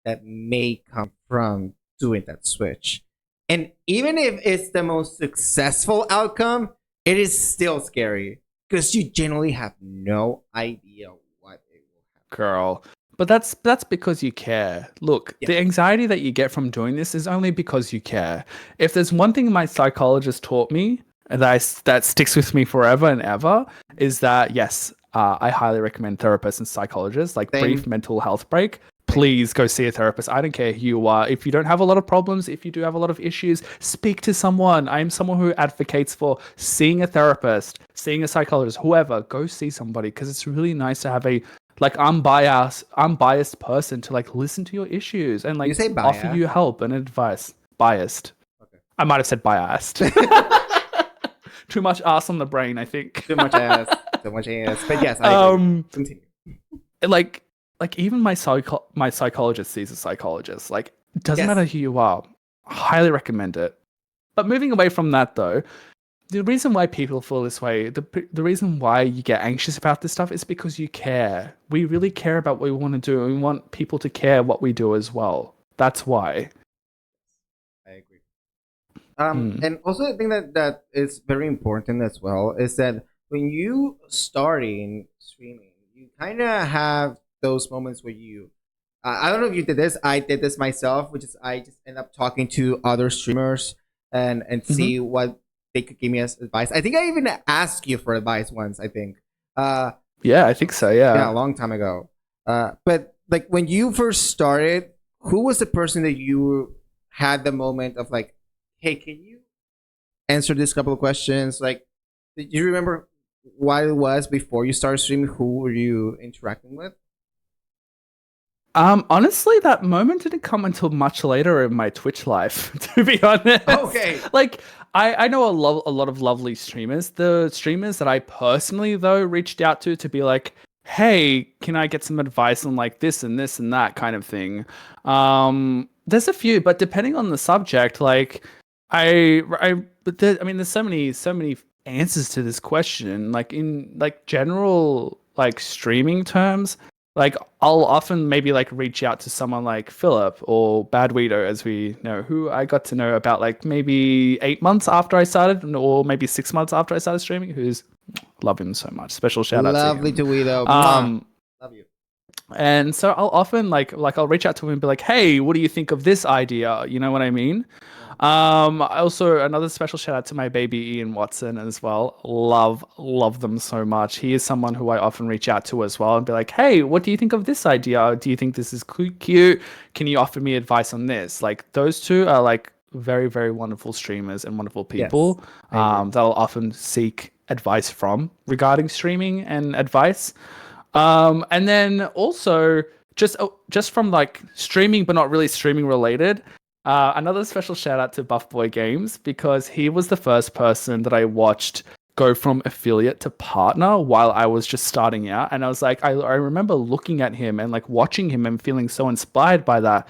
that may come from doing that switch. And even if it's the most successful outcome, it is still scary because you generally have no idea what it will happen. Girl, but that's because you care. Look, the anxiety that you get from doing this is only because you care. If there's one thing my psychologist taught me that sticks with me forever and ever is that, yes, I highly recommend therapists and psychologists, like brief mental health break. Please go see a therapist. I don't care who you are. If you don't have a lot of problems, if you do have a lot of issues, speak to someone. I'm someone who advocates for seeing a therapist, seeing a psychologist, whoever. Go see somebody because it's really nice to have a unbiased person to like listen to your issues and like offer you help and advice. Biased. Okay. I might have said biased. Too much ass on the brain, I think. Too much ass. So much ass. But yes, I agree. Continue. Like even my psychologist sees a psychologist. Like, it doesn't matter who you are. Highly recommend it. But moving away from that, though, the reason why people feel this way, the reason why you get anxious about this stuff is because you care. We really care about what we want to do, and we want people to care what we do as well. That's why. I agree. And also the thing that is very important as well is that when you starting streaming, you kind of have those moments where you I don't know if you did this. I did this myself, which is I just end up talking to other streamers and see what they could give me as advice. I think I even asked you for advice once, I think. Yeah, I think so, yeah. A long time ago. But like when you first started, who was the person that you had the moment of like, hey, can you answer this couple of questions? Like, do you remember what it was before you started streaming? Who were you interacting with? Honestly, that moment didn't come until much later in my Twitch life, to be honest. Okay. Like, I know a lot of lovely streamers. The streamers that I personally, though, reached out to be like, hey, can I get some advice on like this and this and that kind of thing? There's a few, but depending on the subject, like, there's so many answers to this question. Like in like general like streaming terms, like I'll often maybe like reach out to someone like Philip or Bad Weedo, as we know, who I got to know about like maybe 8 months after I started, or maybe 6 months after I started streaming. Who's love him so much. Special shout out to him. Lovely to Weedo. Love you. And so I'll often like I'll reach out to him and be like, hey, what do you think of this idea? You know what I mean? Also, another special shout out to my baby Ian Watson as well. Love them so much. He is someone who I often reach out to as well and be like, hey, what do you think of this idea? Do you think this is cute? Can you offer me advice on this? Like, those two are like very, very wonderful streamers and wonderful people that I'll often seek advice from regarding streaming and advice. And then also just from like streaming, but not really streaming related. Another special shout out to Buff Boy Games, because he was the first person that I watched go from affiliate to partner while I was just starting out. And I was like, I remember looking at him and like watching him and feeling so inspired by that.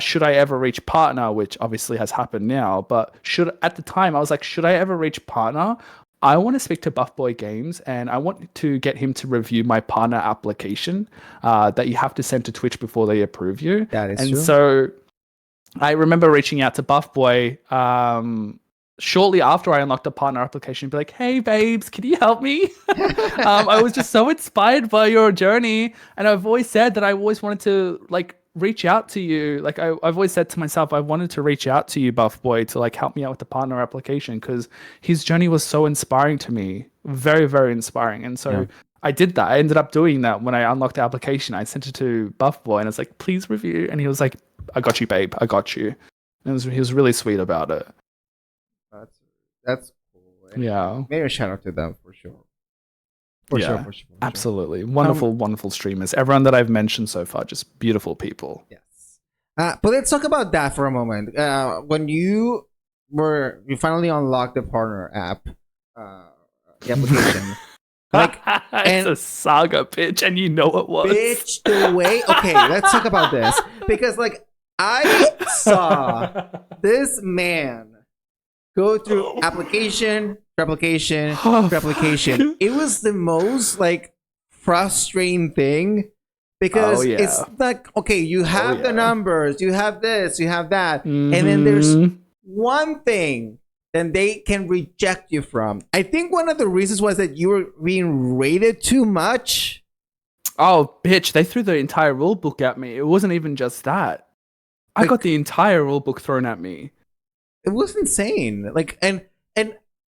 Should I ever reach partner, which obviously has happened now, but at the time I was like, should I ever reach partner? I want to speak to Buff Boy Games and I want to get him to review my partner application that you have to send to Twitch before they approve you. That is true. And so I remember reaching out to Buff Boy shortly after I unlocked a partner application, be like, hey babes, can you help me? I was just so inspired by your journey. And I've always said that I always wanted to like reach out to you. Like I've always said to myself, I wanted to reach out to you, Buff Boy, to like help me out with the partner application, because his journey was so inspiring to me. Very, very inspiring. And so I did that. I ended up doing that when I unlocked the application. I sent it to Buff Boy and I was like, please review. And he was like, I got you, babe. I got you. And he was really sweet about it. That's cool. And maybe a shout out to them for sure. For sure. Absolutely. Wonderful streamers. Everyone that I've mentioned so far, just beautiful people. Yes. But let's talk about that for a moment. When you finally unlocked the partner app, the application. Like, it's a saga, bitch, and you know it was. Bitch, the way. Okay, let's talk about this, because like I saw this man go through application. It was the most like frustrating thing, because it's like, okay, you have the numbers, you have this, you have that, and then there's one thing then they can reject you from. I think one of the reasons was that you were being rated too much. Oh, bitch, they threw the entire rule book at me. It wasn't even just that. I got the entire rule book thrown at me. It was insane. Like, and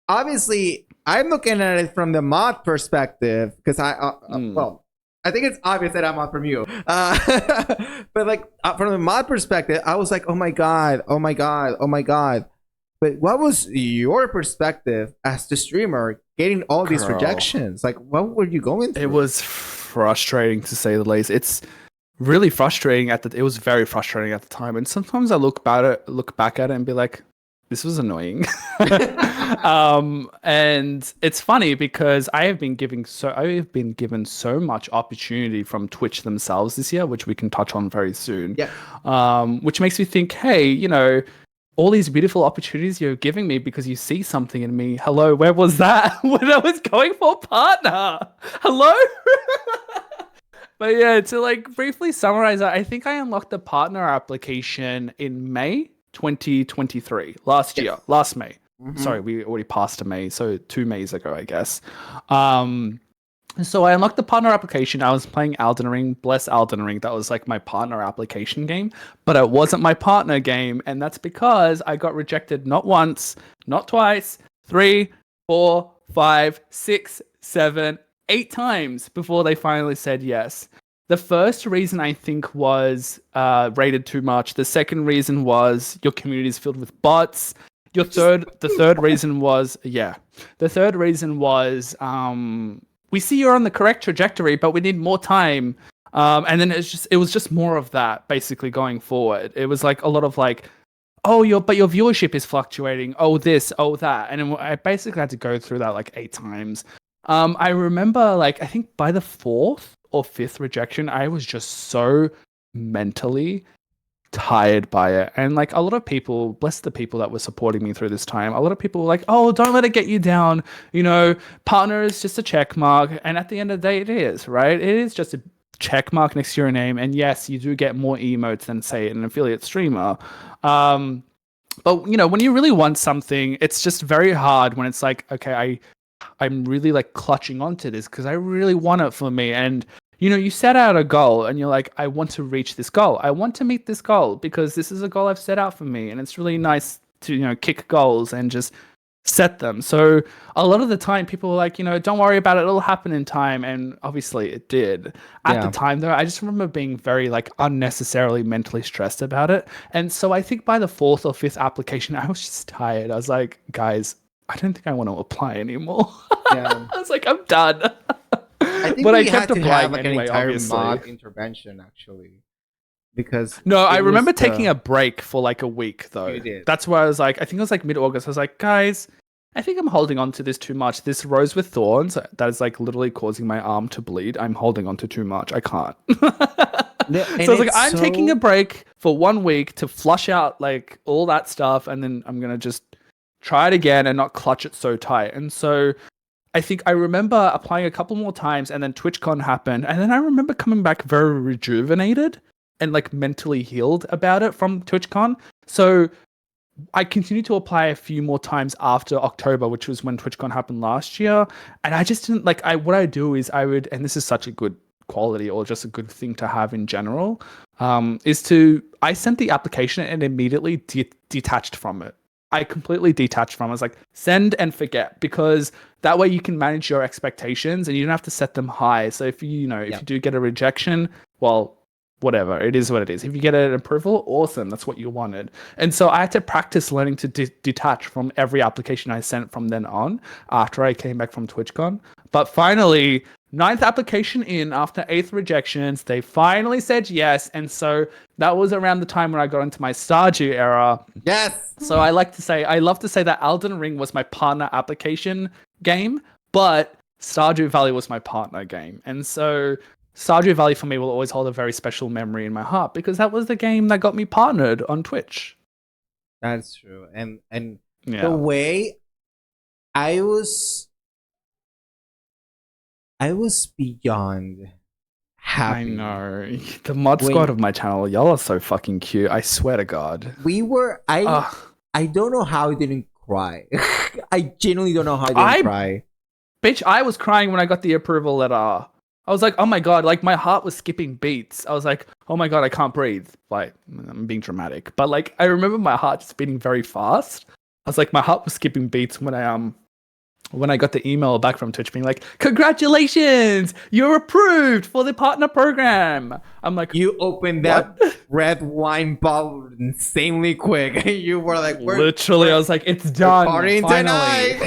obviously, I'm looking at it from the mod perspective, because well, I think it's obvious that I'm not from you. But like from the mod perspective, I was like, oh my god. But what was your perspective as the streamer getting all these rejections? Like, what were you going through? It was frustrating, to say the least. It's really frustrating it was very frustrating at the time. And sometimes I look back at it and be like, this was annoying. And it's funny because I have been given so much opportunity from Twitch themselves this year, which we can touch on very soon. Yeah. Which makes me think, hey, you know, all these beautiful opportunities you're giving me because you see something in me. Hello, where was that when I was going for partner? Hello? But yeah, to like briefly summarize that, I think I unlocked the partner application in May 2023, last May. Mm-hmm. Sorry, we already passed May, so 2 Mays ago, I guess. So I unlocked the partner application. I was playing Elden Ring. Bless Elden Ring. That was like my partner application game, but it wasn't my partner game. And that's because I got rejected not once, not twice, 3, 4, 5, 6, 7, 8 times before they finally said yes. The first reason I think was rated too much. The second reason was your community is filled with bots. The third reason was, we see you're on the correct trajectory, but we need more time. And then it was just more of that basically going forward. It was like a lot of like, but your viewership is fluctuating. Oh, this, oh, that. And I basically had to go through that like 8 times. I remember like, I think by the 4th or 5th rejection, I was just so mentally tired by it. And like a lot of people, bless the people that were supporting me through this time, a lot of people were like, oh, don't let it get you down, you know, partner is just a check mark. And at the end of the day, it is, right? It is just a check mark next to your name. And yes, you do get more emotes than, say, an affiliate streamer. But you know, when you really want something, it's just very hard when it's like, okay, I'm really like clutching onto this because I really want it for me. And you know, you set out a goal and you're like, I want to reach this goal. I want to meet this goal because this is a goal I've set out for me. And it's really nice to kick goals and just set them. So a lot of the time people were like, don't worry about it, it'll happen in time, and obviously it did. At the time though, I just remember being very like unnecessarily mentally stressed about it. And so I think by the 4th or 5th application I was just tired. I was like, guys, I don't think I want to apply anymore. I was like, I'm done. I think I kept applying like anyway, an entire obviously. Mock intervention actually. Because I remember taking a break for like a week though. You did. That's where I was like, I think it was like mid-August. I was like, guys, I think I'm holding on to this too much. This rose with thorns that is like literally causing my arm to bleed. I'm holding on to too much. I can't. So I was like, I'm taking a break for 1 week to flush out like all that stuff, and then I'm gonna just try it again and not clutch it so tight. And so I think I remember applying a couple more times, and then TwitchCon happened, and then I remember coming back very rejuvenated and like mentally healed about it from TwitchCon. So I continued to apply a few more times after October, which was when TwitchCon happened last year. And I just didn't like, what I do is I would, and this is such a good quality or just a good thing to have in general, I sent the application and immediately detached from it. I completely detached from it. I was like, send and forget, because that way you can manage your expectations and you don't have to set them high. So if you do get a rejection, well, whatever, it is what it is. If you get an approval, awesome, that's what you wanted. And so I had to practice learning to detach from every application I sent from then on after I came back from TwitchCon. But finally, 9th application in, after 8th rejections, they finally said yes. And so that was around the time when I got into my Stardew era. Yes. So I love to say that Elden Ring was my partner application game, but Stardew Valley was my partner game. And so Stardew Valley for me will always hold a very special memory in my heart, because that was the game that got me partnered on Twitch. That's true. And the way I was beyond happy. I know. The mod squad of my channel, y'all are so fucking cute. I swear to God. I don't know how I didn't cry. I genuinely don't know how I didn't cry. Bitch, I was crying when I got the approval letter. I was like, oh my God, like my heart was skipping beats. I was like, oh my God, I can't breathe. Like, I'm being dramatic. But like, I remember my heart just beating very fast. I was like, my heart was skipping beats when I got the email back from Twitch being like, congratulations, you're approved for the partner program. I'm like, you opened that red wine bottle insanely quick. You were like, literally, I was like, it's done. Finally.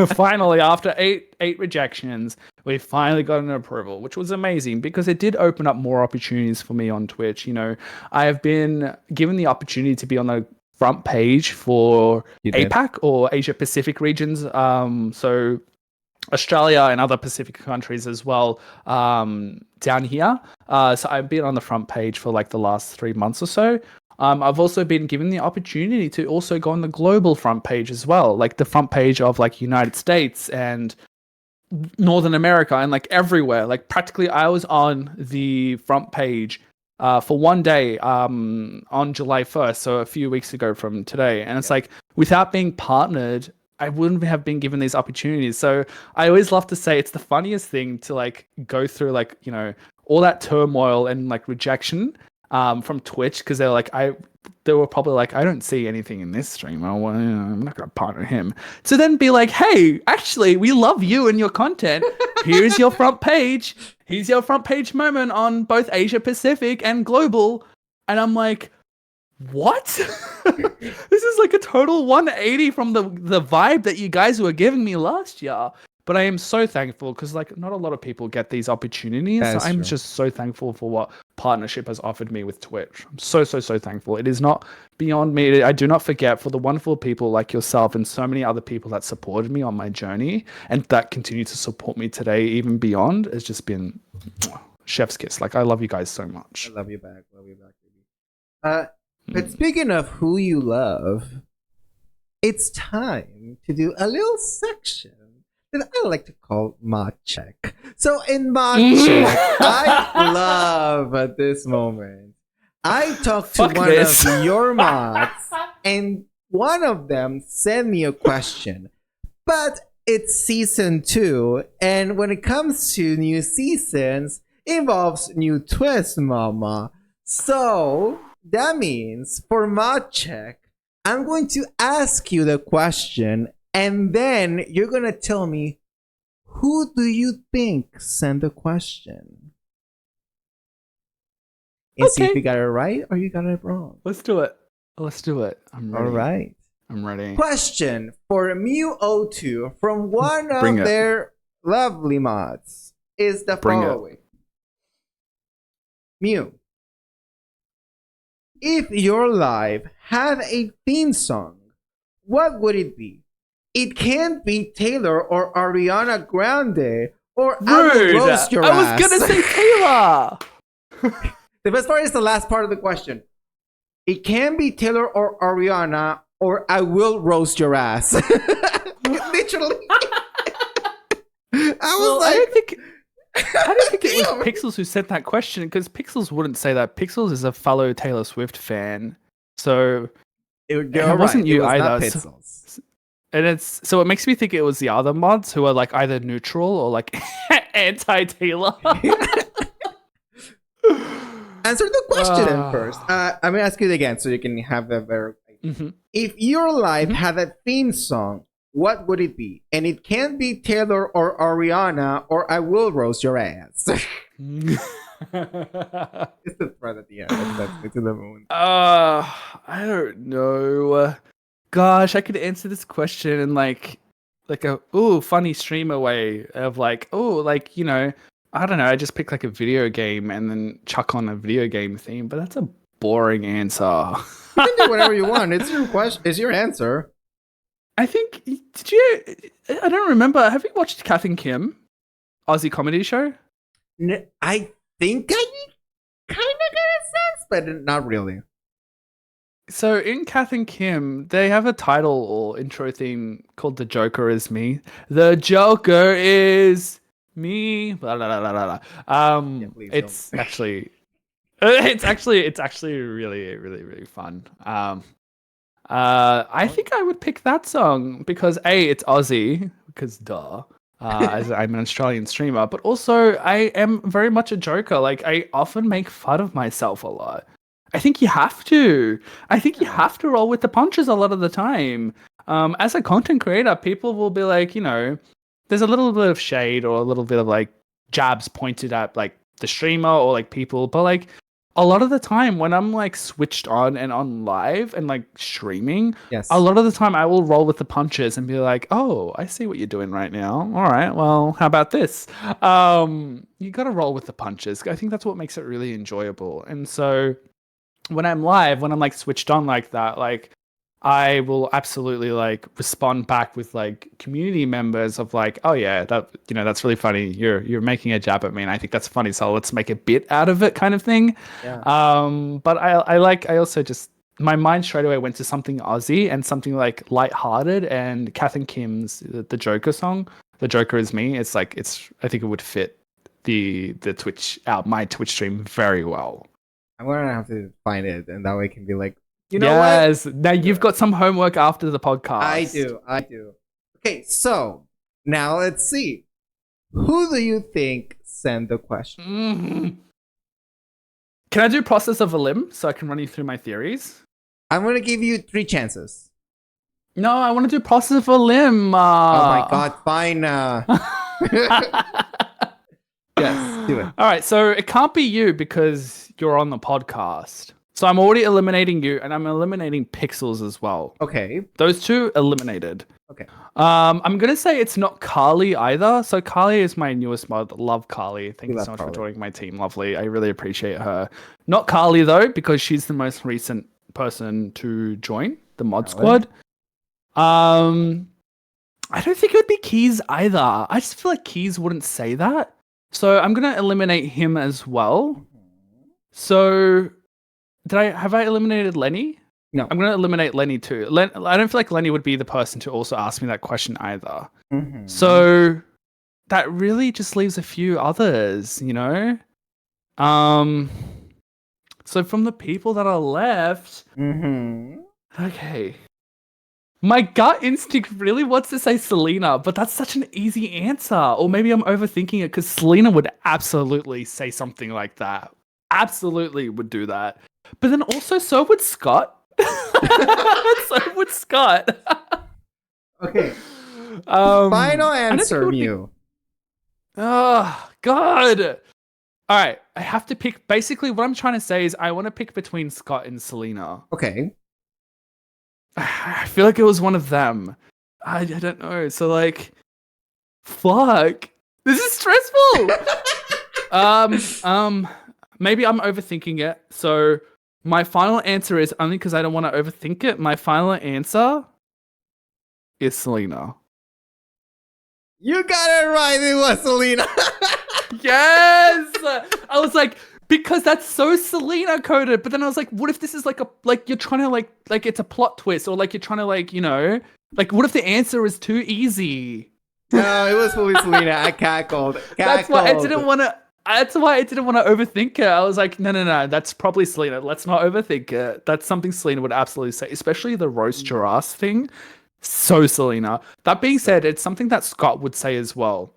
Finally, after eight rejections, we finally got an approval, which was amazing because it did open up more opportunities for me on Twitch. I have been given the opportunity to be on the front page for APAC or Asia Pacific regions, so Australia and other Pacific countries as well, down here. So I've been on the front page for like the last 3 months or so. I've also been given the opportunity to also go on the global front page as well, like the front page of like United States and Northern America and like everywhere. Like practically I was on the front page for 1 day on July 1st, so a few weeks ago from today. And it's like, without being partnered, I wouldn't have been given these opportunities. So I always love to say it's the funniest thing to like go through like, all that turmoil and like rejection from Twitch, because they were probably like, I don't see anything in this stream. I'm not going to partner him. To then be like, hey, actually, we love you and your content. Here's your front page. Here's your front page moment on both Asia Pacific and global. And I'm like, what? This is like a total 180 from the vibe that you guys were giving me last year. But I am so thankful because like not a lot of people get these opportunities. So I'm just so thankful for what partnership has offered me with Twitch. I'm so thankful. It is not beyond me. I do not forget for the wonderful people like yourself and so many other people that supported me on my journey and that continue to support me today, even beyond. It's just been chef's kiss. Like I love you guys so much. I love you back. Baby. But speaking of who you love, it's time to do a little section that I like to call Mod Check. So in Mod Check, I love at this moment. I talked to one of your mods, and one of them sent me a question. But it's season 2, and when it comes to new seasons, it involves new twists, mama. So that means for Mod Check, I'm going to ask you the question, and then you're going to tell me, who do you think sent the question? And see if you got it right or you got it wrong. Let's do it. I'm ready. All right. I'm ready. Question for Mue02 from one of their lovely mods is the following. Mew, if your live had a theme song, what would it be? It can't be Taylor or Ariana Grande or I will roast your ass. I was gonna say Taylor. The best part is the last part of the question. It can be Taylor or Ariana or I will roast your ass. Literally. I don't think it was Pixels who sent that question, because Pixels wouldn't say that. Pixels is a fellow Taylor Swift fan, so it wasn't you either. And it makes me think it was the other mods who are like either neutral or like anti-Taylor. Answer the question then first. I'm gonna ask you again so you can have the very. Mm-hmm. If your life had a theme song, what would it be? And it can't be Taylor or Ariana or I will roast your ass. It's the thread at the end. That's to the moon. I don't know. Gosh, I could answer this question in like a funny streamer way of like, I don't know, I just pick like a video game and then chuck on a video game theme, but that's a boring answer. You can do whatever you want. It's your question. It's your answer. I think, I don't remember. Have you watched Kath and Kim? Aussie comedy show? I think I kind of get a sense, but not really. So in Kath and Kim, they have a title or intro theme called "The Joker Is Me." The Joker is me. Blah, blah, blah, blah, blah. It's actually really, really, really fun. I think I would pick that song because it's Aussie, because duh. As I'm an Australian streamer, but also I am very much a joker. Like, I often make fun of myself a lot. I think you have to. I think you have to roll with the punches a lot of the time. As a content creator, people will be like, there's a little bit of shade or a little bit of like jabs pointed at like the streamer or like people, but like a lot of the time when I'm like switched on and on live and like streaming, a lot of the time I will roll with the punches and be like, oh, I see what you're doing right now. All right, well, how about this? You got to roll with the punches. I think that's what makes it really enjoyable. And so when I'm live, when I'm like switched on like that, like I will absolutely like respond back with like community members of like, oh yeah, that that's really funny. You're making a jab at me, and I think that's funny. So let's make a bit out of it, kind of thing. Yeah. But I also just my mind straight away went to something Aussie and something like lighthearted, and Kath and Kim's the Joker song, "The Joker Is Me." It's like I think it would fit the Twitch my Twitch stream very well. I'm gonna have to find it, and that way it can be like, what? Now you've got some homework after the podcast. I do. Okay, so now let's see. Who do you think sent the question? Mm-hmm. Can I do process of a limb so I can run you through my theories? I'm gonna give you 3 chances. No, I want to do process of a limb. Oh my god, fine. Yes, do it. All right, so it can't be you because you're on the podcast. So I'm already eliminating you, and I'm eliminating Pixels as well. Okay. Those 2 eliminated. Okay. I'm going to say it's not Carly either. So Carly is my newest mod. Love Carly. Thank you so much for joining my team. Lovely. I really appreciate her. Not Carly, though, because she's the most recent person to join the mod squad. I don't think it would be Keys either. I just feel like Keys wouldn't say that. So I'm going to eliminate him as well. So have I eliminated Lenny? No. I'm going to eliminate Lenny too. I don't feel like Lenny would be the person to also ask me that question either. Mm-hmm. So that really just leaves a few others, So from the people that are left, okay. My gut instinct really wants to say Selena, but that's such an easy answer. Or maybe I'm overthinking it because Selena would absolutely say something like that. Absolutely would do that. But then also so would Scott. So would Scott. Okay. Final answer, Mue. Oh, God. All right. I have to pick. Basically, what I'm trying to say is I want to pick between Scott and Selena. Okay. I feel like it was one of them. I don't know. So, like, fuck. This is stressful. Maybe I'm overthinking it. So, my final answer is only because I don't want to overthink it. My final answer is Selena. You got it right. It was Selena. Yes. I was like, because that's so Selena coded. But then I was like, what if this is like you're trying to like it's a plot twist, or like you're trying to like, you know, like what if the answer is too easy? No, it was fully Selena. I cackled. That's why I didn't want to. That's why I didn't want to overthink it. I was like, no, that's probably Selena. Let's not overthink it. That's something Selena would absolutely say, especially the roast your ass thing. So Selena. That being said, it's something that Scott would say as well.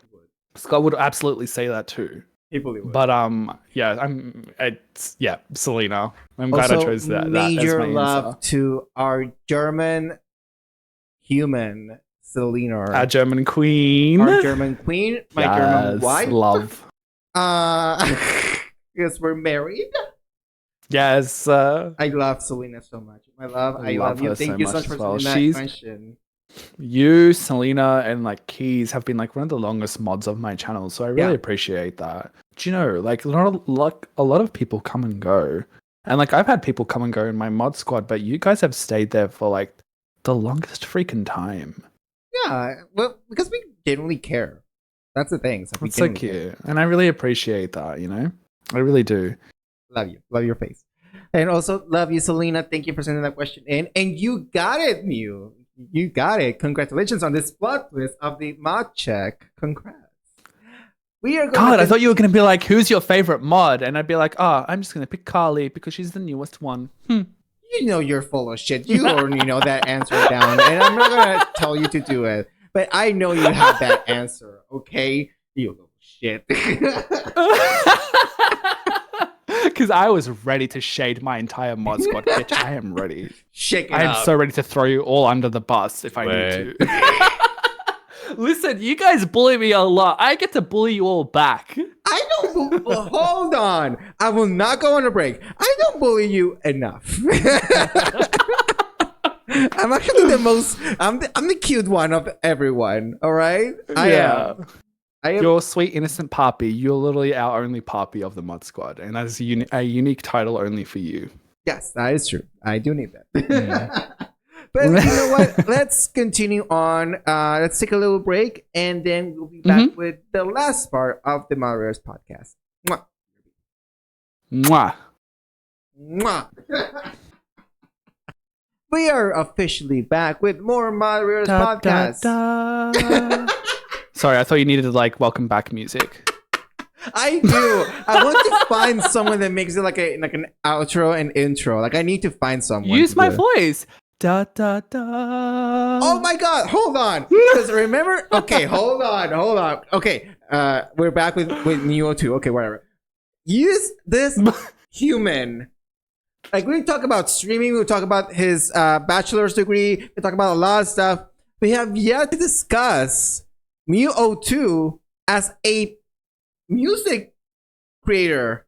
Scott would absolutely say that too. People would. But Selena. I'm glad I chose that. Major that love answer. to our German human Selena. Our German queen. Our German queen. My German wife. Love. Because we're married. Yes. I love Selena so much. I love you. Thank you so much for that question. You, Selena, and like Keys have been like one of the longest mods of my channel, so I really appreciate that. Do you know, like a lot of people come and go, and like I've had people come and go in my mod squad, but you guys have stayed there for like the longest freaking time. Yeah, well, because we genuinely care. That's the thing. It's so cute, and I really appreciate that. You know, I really do. Love you. Love your face, and also love you, Selena. Thank you for sending that question in, and you got it, Mue. You got it. Congratulations on this plot twist of the mod check. Congrats. We are going God, I thought you were going to be like, who's your favorite mod? And I'd be like, I'm just going to pick Carly because she's the newest one. You know you're full of shit. You already know that answer down. And I'm not going to tell you to do it. But I know you have that answer, okay? You little shit. Because I was ready to shade my entire mod squad. Bitch, I am ready. I am so ready to throw you all under the bus if I need to. Listen, you guys bully me a lot. I get to bully you all back. I don't. Hold on. I will not go on a break. I don't bully you enough. I'm actually the most. I'm the cute one of everyone. All right. I am. You're sweet innocent Poppy. You're literally our only Poppy of the mod squad, and that's a unique title only for you. Yes, that is true. I do need that. But you know what? Let's continue on. Let's take a little break, and then we'll be back with the last part of the Moderators podcast. Mwah. Mwah. Mwah. We are officially back with more Moderators podcast. Sorry, I thought you needed like welcome back music. I do. I want to find someone that makes it like an outro and intro. Like I need to find someone. Use my voice. Da da da. Oh my god! Hold on. Because remember? Okay, hold on. Okay, we're back with Mue02. Okay, whatever. Use this human. Like we talk about streaming. We talk about his bachelor's degree. We talk about a lot of stuff. We have yet to discuss Mue02 as a music creator.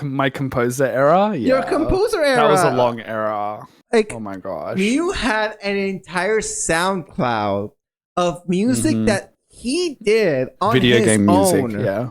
My composer era? Yeah. Your composer era. That was a long era. Like, oh my gosh. You had an entire SoundCloud of music that he did on video his game own. Music, yeah.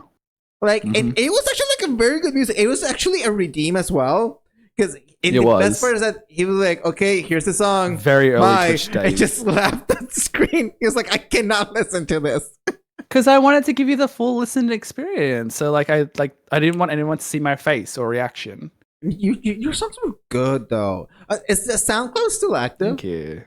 Like, and it was actually like a very good music. It was actually a redeem as well. Because the best part is that he was like, okay, here's the song. Very early Twitch days. I just laughed at the screen. He was like, I cannot listen to this. Because I wanted to give you the full listened experience. So I didn't want anyone to see my face or reaction. Your songs were good though. Is the SoundCloud still active? Thank you.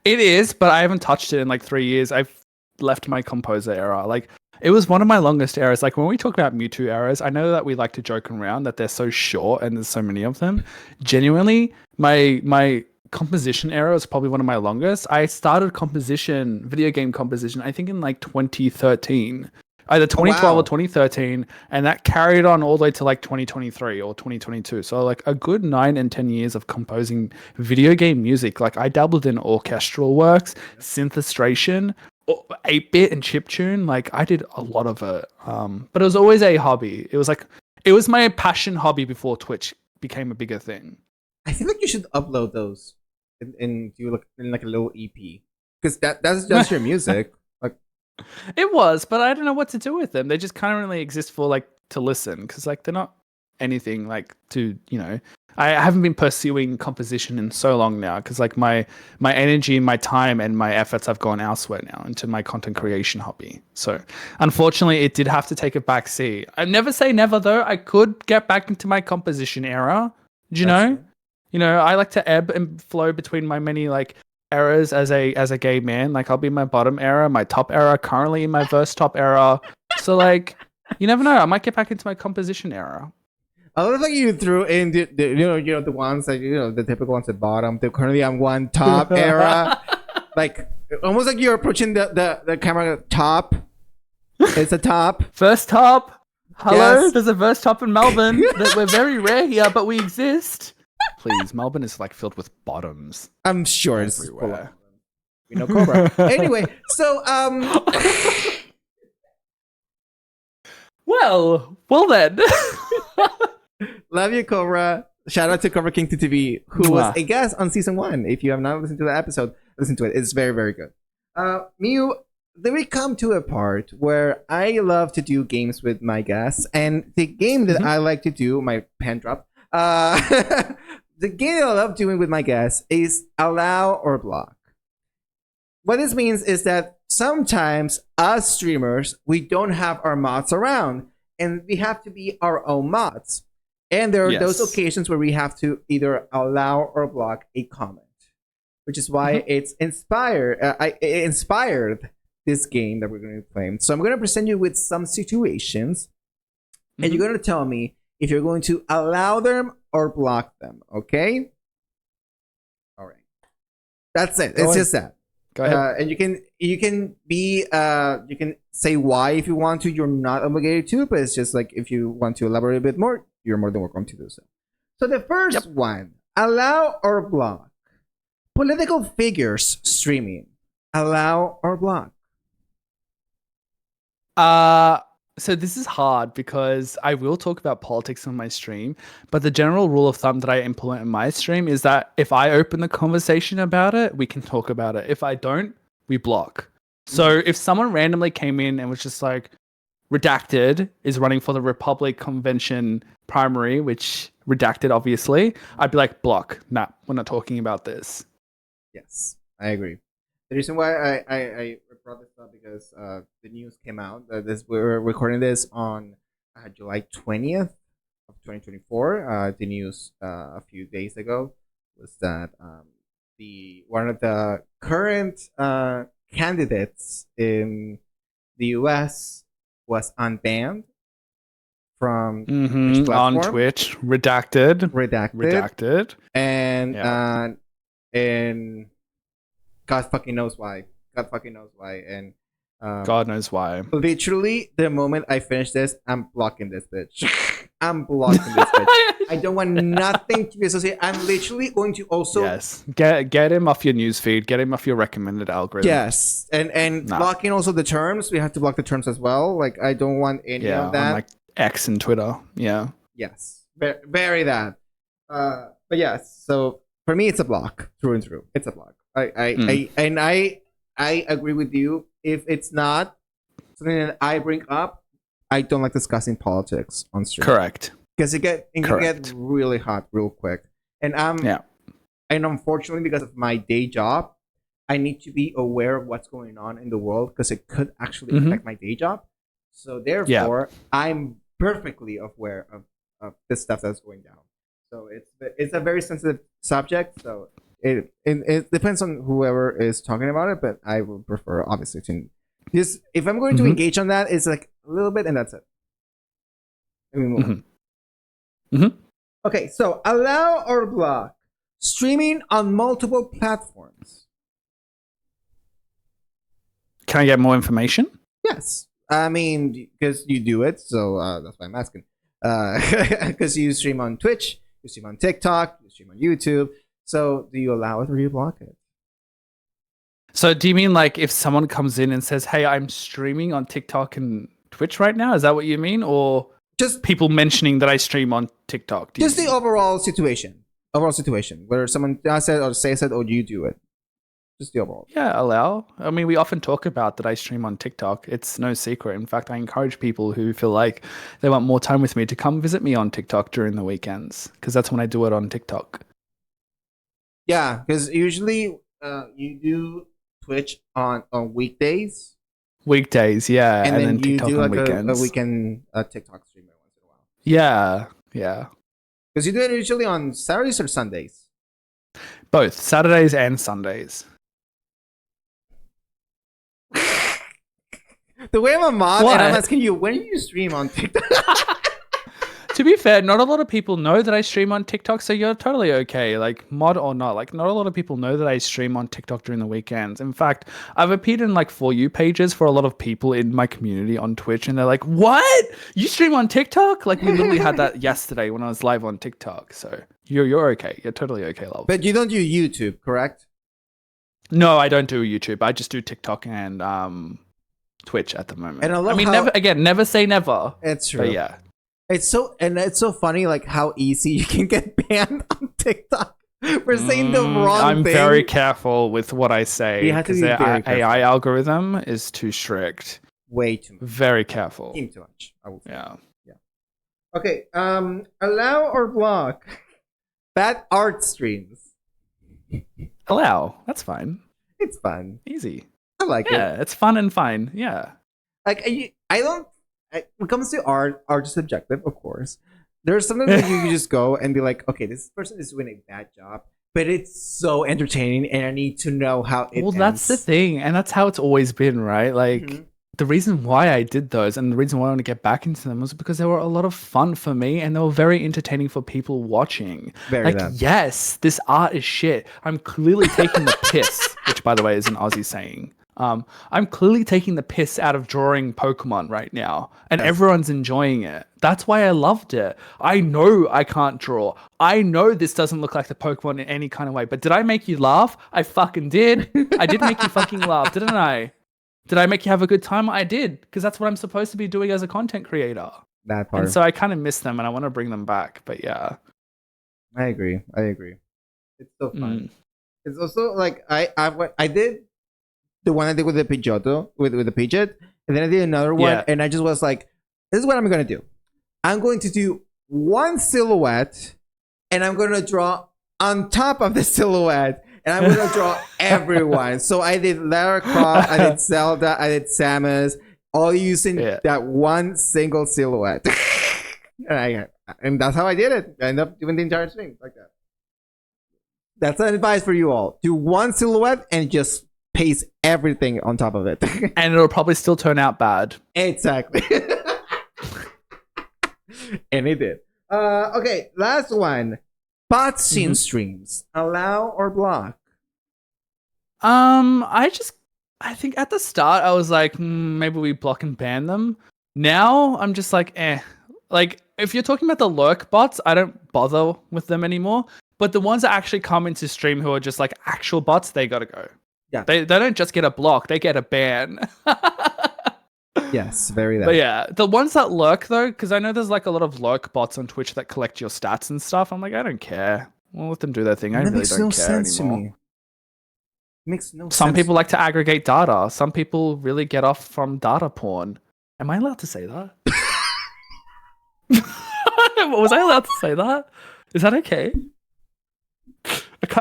It is, but I haven't touched it in like 3 years. I've left my composer era. Like it was one of my longest eras. Like when we talk about Mewtwo eras, I know that we like to joke around that they're so short and there's so many of them. Genuinely, my composition era is probably one of my longest. I started video game composition, I think in like 2013. either 2012 or 2013, and that carried on all the way to like 2023 or 2022. So like a good 9 and 10 years of composing video game music. Like I dabbled in orchestral works, synthestration, 8-bit and chiptune. Like I did a lot of it, but it was always a hobby. It was my passion hobby before Twitch became a bigger thing. I feel like you should upload those and do like in like a little EP, because that's just your music. Like it was, but I don't know what to do with them. They just currently exist for like to listen, because like they're not anything like to, you know. I haven't been pursuing composition in so long now, because like my energy, my time, and my efforts have gone elsewhere now into my content creation hobby. So unfortunately, it did have to take a back seat. I never say never though. I could get back into my composition era. Do you know? True. You know, I like to ebb and flow between my many like eras as a gay man. Like I'll be in my bottom era, my top era, currently in my verse top era. So like, you never know. I might get back into my composition era. I love that you threw in the you know the ones that the typical ones at bottom. They're currently on one top era, like almost like you're approaching the camera top. It's a top. First top. Hello, yes. There's a verse top in Melbourne. We're very rare here, but we exist. Please, Melbourne is like filled with bottoms. I'm sure it's everywhere. We know Cobra. Anyway, so well then. Love you, Cobra. Shout out to Cobra King TV, who was a guest on season 1. If you have not listened to the episode, listen to it. It's very, very good. Mue, then we come to a part where I love to do games with my guests, and the game that I like to do, my pen drop, the game that I love doing with my guests is allow or block. What this means is that sometimes us streamers, we don't have our mods around, and we have to be our own mods. And there are those occasions where we have to either allow or block a comment, which is why it's inspired. It inspired this game that we're going to be playing. So I'm going to present you with some situations, and you're going to tell me if you're going to allow them or block them. Okay? All right. That's it. It's just that. Go ahead. And you can say why if you want to. You're not obligated to, but it's just like if you want to elaborate a bit more, you're more than welcome to do so. So the first one, allow or block. Political figures streaming. Allow or block. So this is hard because I will talk about politics on my stream, but the general rule of thumb that I implement in my stream is that if I open the conversation about it, we can talk about it. If I don't, we block. So if someone randomly came in and was just like, Redacted is running for the Republic Convention primary, which Redacted, obviously, I'd be like, block. Nah, we're not talking about this. Yes, I agree. The reason why I brought this up because the news came out that we're recording this on July 20th of 2024. The news a few days ago was that one of the current candidates in the US was unbanned from Twitch platform. On Twitch, redacted, and God fucking knows why. And God knows why. Literally, the moment I finish this, I'm blocking this bitch. I don't want nothing to be associated. I'm literally going to also get him off your newsfeed. Get him off your recommended algorithm. Yes, and blocking also the terms. We have to block the terms as well. Like I don't want any of that. On like X and Twitter. Yeah. Yes, very that. But yes, so for me, it's a block through and through. It's a block. I agree with you. If it's not something that I bring up, I don't like discussing politics on stream. Correct. Because it can get really hot real quick. And and unfortunately, because of my day job, I need to be aware of what's going on in the world because it could actually affect my day job. So therefore, I'm perfectly aware of this stuff that's going down. So it's a very sensitive subject. So it depends on whoever is talking about it, but I would prefer obviously to just if I'm going to engage on that, it's like a little bit and that's it. Okay, so allow or block streaming on multiple platforms. Can I get more information? Yes. I mean, because you do it, so that's why I'm asking. Because you stream on Twitch, you stream on TikTok, you stream on YouTube. So do you allow it or you block it? So do you mean like if someone comes in and says, "Hey, I'm streaming on TikTok and Twitch right now"? Is that what you mean, or just people mentioning that I stream on TikTok? Just the overall situation. Where someone does it or says it or you do it. Just the overall. Yeah, allow. I mean, we often talk about that I stream on TikTok. It's no secret. In fact, I encourage people who feel like they want more time with me to come visit me on TikTok during the weekends, because that's when I do it on TikTok. Yeah, because usually you do Twitch on weekdays. Weekdays, yeah, and then you TikTok do like on weekends. a weekend TikTok stream once in a while. Yeah. Because you do it usually on Saturdays or Sundays? Both Saturdays and Sundays. The way I'm a mod and I'm asking you, when do you stream on TikTok? To be fair, not a lot of people know that I stream on TikTok, so you're totally okay. Like, mod or not, like, not a lot of people know that I stream on TikTok during the weekends. In fact, I've appeared in like For You pages for a lot of people in my community on Twitch, and they're like, "What? You stream on TikTok?" Like, we literally had that yesterday when I was live on TikTok. So you're okay. You're totally okay, love. But you don't do YouTube, correct? No, I don't do YouTube. I just do TikTok and Twitch at the moment. And I mean, never say never. It's true. But yeah. It's so funny, like how easy you can get banned on TikTok for saying the wrong thing. I'm very careful with what I say because their AI algorithm is too strict. Way too much. Very careful. Too much. I will say. Yeah. Okay. Allow or block bad art streams? Allow. That's fine. It's fun. Easy. I like it. Yeah, it's fun and fine. Yeah. Like I don't. When it comes to art is subjective, of course. There's something that you can just go and be like, okay, this person is doing a bad job, but it's so entertaining, and I need to know how it ends. That's the thing, and that's how it's always been, right? Like, the reason why I did those and the reason why I want to get back into them was because they were a lot of fun for me, and they were very entertaining for people watching. Yes, this art is shit. I'm clearly taking the piss, which, by the way, is an Aussie saying. I'm clearly taking the piss out of drawing Pokemon right now, and everyone's enjoying it. That's why I loved it. I know I can't draw. I know this doesn't look like the Pokemon in any kind of way, but did I make you laugh? I fucking did. I did make you fucking laugh, didn't I? Did I make you have a good time? I did, because that's what I'm supposed to be doing as a content creator. That part. And so I kind of miss them, and I want to bring them back, but yeah. I agree. It's so fun. It's also like I did the one I did with the Pidgeotto, with the Pidgeot, and then I did another one, and I just was like, this is what I'm going to do. I'm going to do one silhouette, and I'm going to draw on top of the silhouette, and I'm going to draw everyone. So I did Lara Croft, I did Zelda, I did Samus, all using that one single silhouette. and that's how I did it. I ended up doing the entire stream like that. That's an advice for you all. Do one silhouette and just paste everything on top of it. And it'll probably still turn out bad. Exactly. And it did. Okay, last one. Bot scene streams. Allow or block? I think at the start I was like, maybe we block and ban them. Now I'm just like, Like, if you're talking about the lurk bots, I don't bother with them anymore. But the ones that actually come into stream who are just like actual bots, they gotta go. Yeah. They don't just get a block, they get a ban. Yes, very that. But yeah, the ones that lurk though, because I know there's like a lot of lurk bots on Twitch that collect your stats and stuff. I'm like, I don't care. We'll let them do their thing. I really don't care anymore. To me. Makes no sense. Some people like to aggregate data. Some people really get off from data porn. Am I allowed to say that? Was I allowed to say that? Is that okay?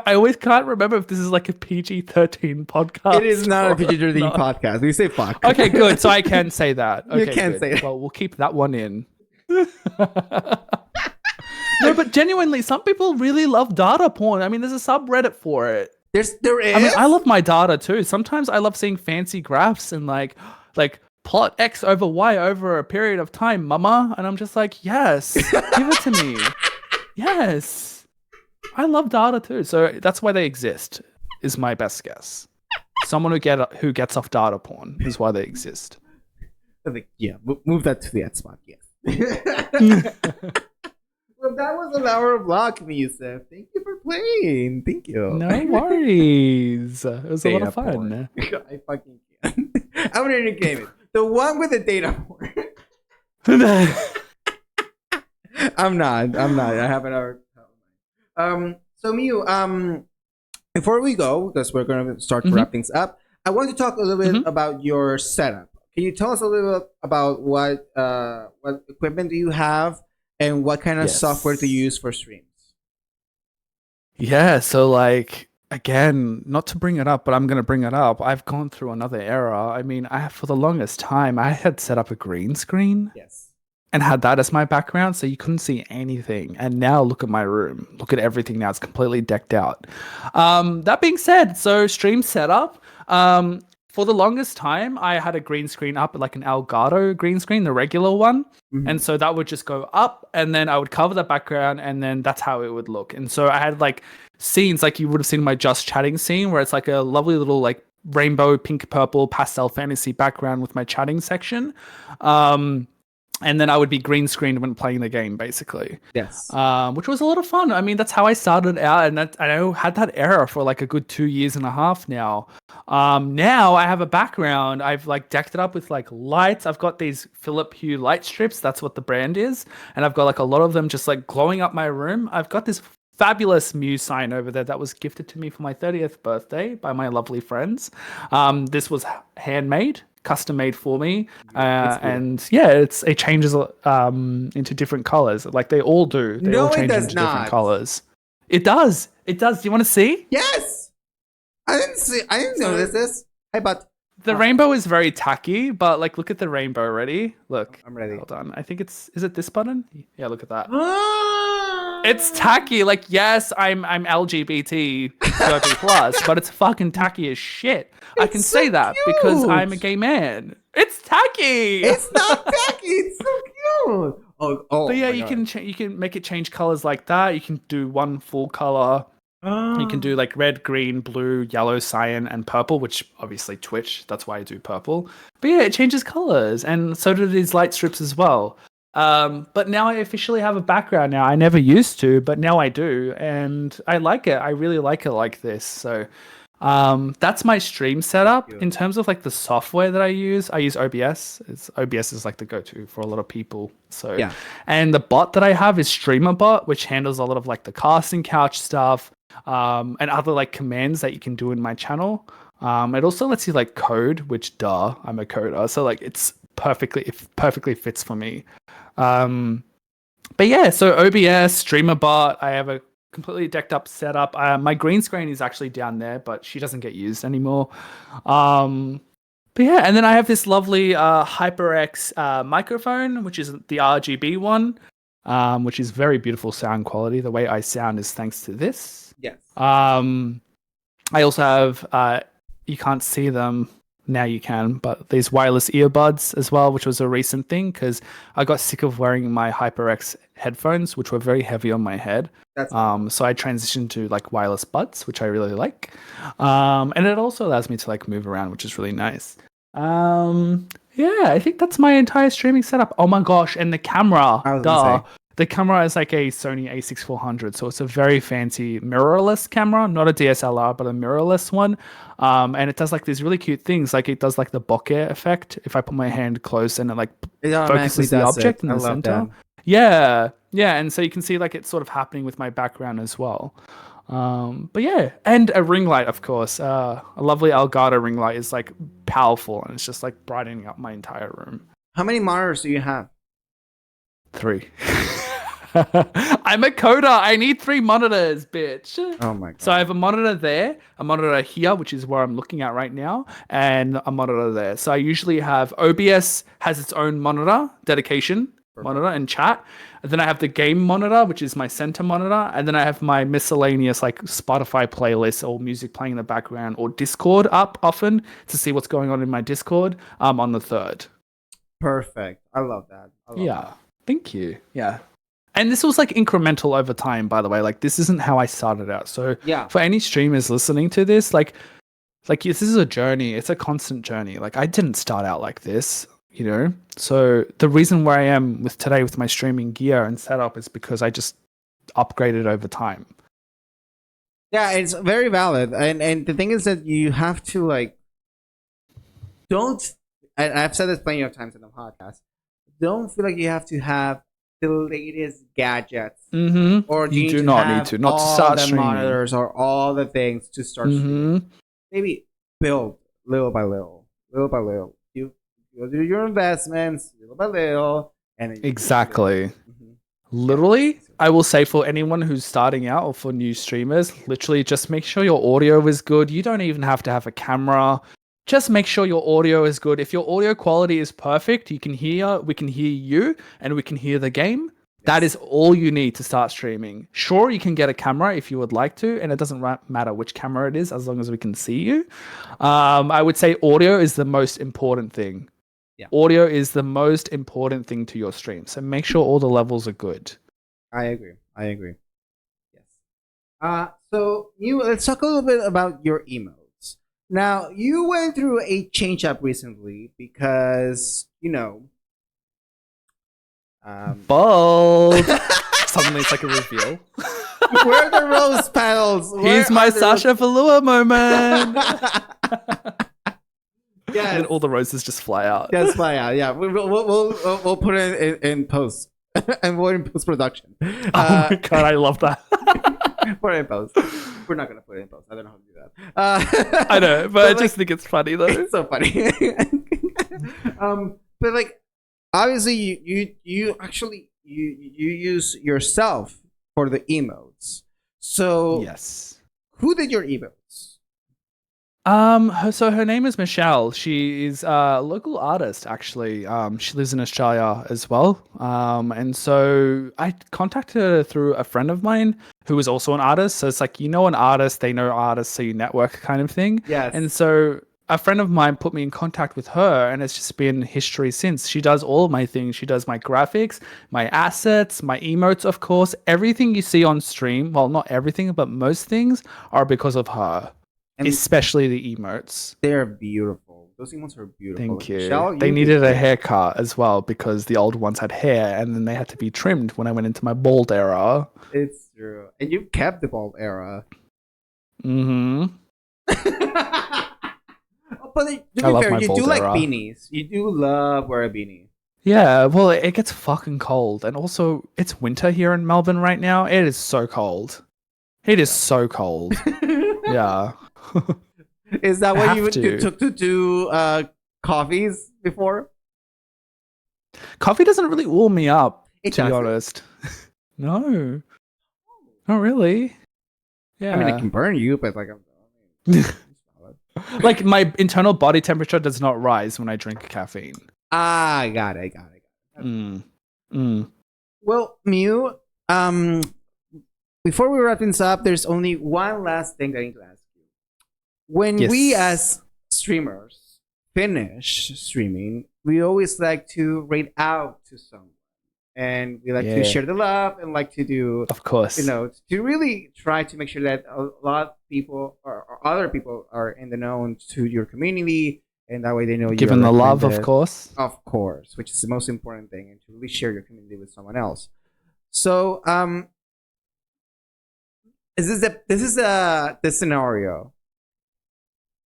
I always can't remember if this is like a PG-13 podcast. It is not a PG-13 podcast. We say fuck. Okay, good. So I can say that. Okay, you can say it. Well, we'll keep that one in. No, but genuinely, some people really love data porn. I mean, there's a subreddit for it. There is. I mean, I love my data too. Sometimes I love seeing fancy graphs and like plot X over Y over a period of time, mama. And I'm just like, yes, give it to me. Yes. I love data too. So that's why they exist, is my best guess. Someone who gets off data porn is why they exist. Like, yeah, move that to the ad spot. Yes. Well, that was an hour vlog, Yusuf. Thank you for playing. Thank you. No worries. It was a lot of fun. Porn. I fucking can't. I'm gonna game it. The one with the data porn. I'm not. I have an hour. So Miu, before we go, because we're gonna start to wrap things up, I want to talk a little bit about your setup. Can you tell us a little bit about what equipment do you have and what kind of software do you use for streams? Yeah, so like again, not to bring it up, but I'm gonna bring it up. I've gone through another era. I mean, for the longest time, I had set up a green screen. Yes. And had that as my background, so you couldn't see anything. And now look at my room. Look at everything now. It's completely decked out. That being said, so stream setup. For the longest time, I had a green screen up, like an Elgato green screen, the regular one. And so that would just go up, and then I would cover the background, and then that's how it would look. And so I had like scenes, like you would have seen my Just Chatting scene, where it's like a lovely little like rainbow, pink, purple, pastel fantasy background with my chatting section. And then I would be green screened when playing the game, basically. Yes. Which was a lot of fun. I mean, that's how I started out, and I had that era for like a good 2.5 years now. Now I have a background. I've like decked it up with like lights. I've got these Philip Hue light strips. That's what the brand is, and I've got like a lot of them just like glowing up my room. I've got this fabulous Mue sign over there that was gifted to me for my 30th birthday by my lovely friends. This was handmade. Custom made for me, and yeah, it changes into different colors. Like they all do. They all change into different colors. It does. Do you want to see? Yes. I didn't notice this. Hey, but the rainbow is very tacky. But like, look at the rainbow. Ready? Look. I'm ready. Hold on. I think is it this button? Yeah. Look at that. It's tacky. Like, yes, I'm LGBT plus, but it's fucking tacky as shit. I can say that because I'm a gay man. It's tacky. It's not tacky. It's so cute. Oh. But yeah, you can make it change colors like that. You can do one full color. You can do like red, green, blue, yellow, cyan, and purple, which obviously Twitch. That's why I do purple. But yeah, it changes colors, and so do these light strips as well. But now I officially have a background now. I never used to, but now I do, and I like it. I really like it like this. So that's my stream setup. In terms of like the software that I use OBS. OBS is like the go-to for a lot of people. So yeah. And the bot that I have is StreamerBot, which handles a lot of like the casting couch stuff, and other like commands that you can do in my channel. It also lets you like code, which I'm a coder. So like it perfectly fits for me. But yeah, so OBS, StreamerBot, I have a completely decked up setup. My green screen is actually down there, but she doesn't get used anymore. But yeah, and then I have this lovely HyperX microphone, which is the RGB one, which is very beautiful sound quality. The way I sound is thanks to this. Yes. I also have, you can't see them. Now you can, but these wireless earbuds as well, which was a recent thing because I got sick of wearing my HyperX headphones, which were very heavy on my head. So I transitioned to like wireless buds, which I really like. And it also allows me to like move around, which is really nice. Yeah, I think that's my entire streaming setup. Oh my gosh, and the camera. The camera is like a Sony a6400, so it's a very fancy mirrorless camera, not a DSLR, but a mirrorless one. And it does like these really cute things, like it does like the bokeh effect. If I put my hand close and it focuses the object in the center. Yeah, and so you can see like it's sort of happening with my background as well. But yeah, and a ring light, of course. A lovely Elgato ring light is like powerful, and it's just like brightening up my entire room. How many monitors do you have? 3. I'm a coder. I need 3 monitors, bitch. Oh my god. So I have a monitor there, a monitor here, which is where I'm looking at right now, and a monitor there. So I usually have OBS has its own monitor, dedication monitor and chat. And then I have the game monitor, which is my center monitor. And then I have my miscellaneous like Spotify playlist or music playing in the background or Discord up often to see what's going on in my Discord on the 3rd. Perfect. I love that. That. Thank you. Yeah. And this was like incremental over time, by the way. Like this isn't how I started out. So for any streamers listening to this, like this is a journey. It's a constant journey. Like I didn't start out like this. you know. So the reason where I am with today with my streaming gear and setup is because I just upgraded over time. Yeah, it's very valid. And the thing is that you have to like don't, and I've said this plenty of times in the podcast, don't feel like you have to have the latest gadgets, or you do not need to, not to start streaming, monitors or all the things to start streaming. Maybe build little by little. You do your investments little by little, and exactly. Literally, I will say for anyone who's starting out or for new streamers, literally just make sure your audio is good. You don't even have to have a camera. Just make sure your audio is good. If your audio quality is perfect, we can hear you, and we can hear the game. Yes. That is all you need to start streaming. Sure, you can get a camera if you would like to, and it doesn't matter which camera it is as long as we can see you. I would say audio is the most important thing. Yeah. Audio is the most important thing to your stream. So make sure all the levels are good. I agree. Yes. So let's talk a little bit about your emotes. Now, you went through a change up recently because, bold. Suddenly it's like a reveal. Where are the rose petals? Here's my Sasha Falua moment. Yeah, and then all the roses just fly out. Just fly out. Yeah, we'll put it in post, and we're in post production. Oh my god, I love that. Put it in post. We're not gonna put it in post. I don't know how to do that. I know, but I just think it's funny though. It's so funny. But like, obviously, you actually use yourself for the emotes. So yes, who did your emotes? So her name is Michelle. She is a local artist, actually. She lives in Australia as well. And so I contacted her through a friend of mine who is also an artist. So it's like, an artist, they know artists, so you network kind of thing. Yes. And so a friend of mine put me in contact with her, and it's just been history since. She does all of my things. She does my graphics, my assets, my emotes, of course. Everything you see on stream, well, not everything, but most things are because of her. And especially the emotes. They're beautiful. Those emotes are beautiful. Thank you. Michelle, they needed a haircut as well because the old ones had hair and then they had to be trimmed when I went into my bald era. It's true. And you kept the bald era. Mm-hmm. But to be fair, you do like beanies. You do love wear a beanie. Yeah, well, it gets fucking cold. And also, it's winter here in Melbourne right now. It is so cold. It is so cold. Yeah. Is that what you took to do coffees before? Coffee doesn't really warm me up, to be honest. No. Not really. Yeah. I mean, it can burn you, but like... like, my internal body temperature does not rise when I drink caffeine. I got it. Well, Mue, before we wrap things up, there's only one last thing I need to ask you. When we as streamers finish streaming, we always like to rate out to someone. And we like to share the love and like to do, of course, to really try to make sure that a lot of people or other people are in the know to your community. And that way they know you. Given the love, of course. Of course, which is the most important thing, and to really share your community with someone else. So, this is the scenario.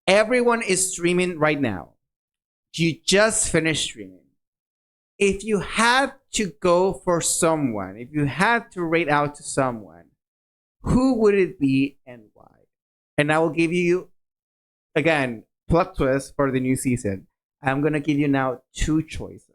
Everyone is streaming right now. You just finished streaming. If you had to go for someone, if you had to rate out to someone, who would it be and why? And I will give you, again, plot twist for the new season. I'm going to give you now 2 choices.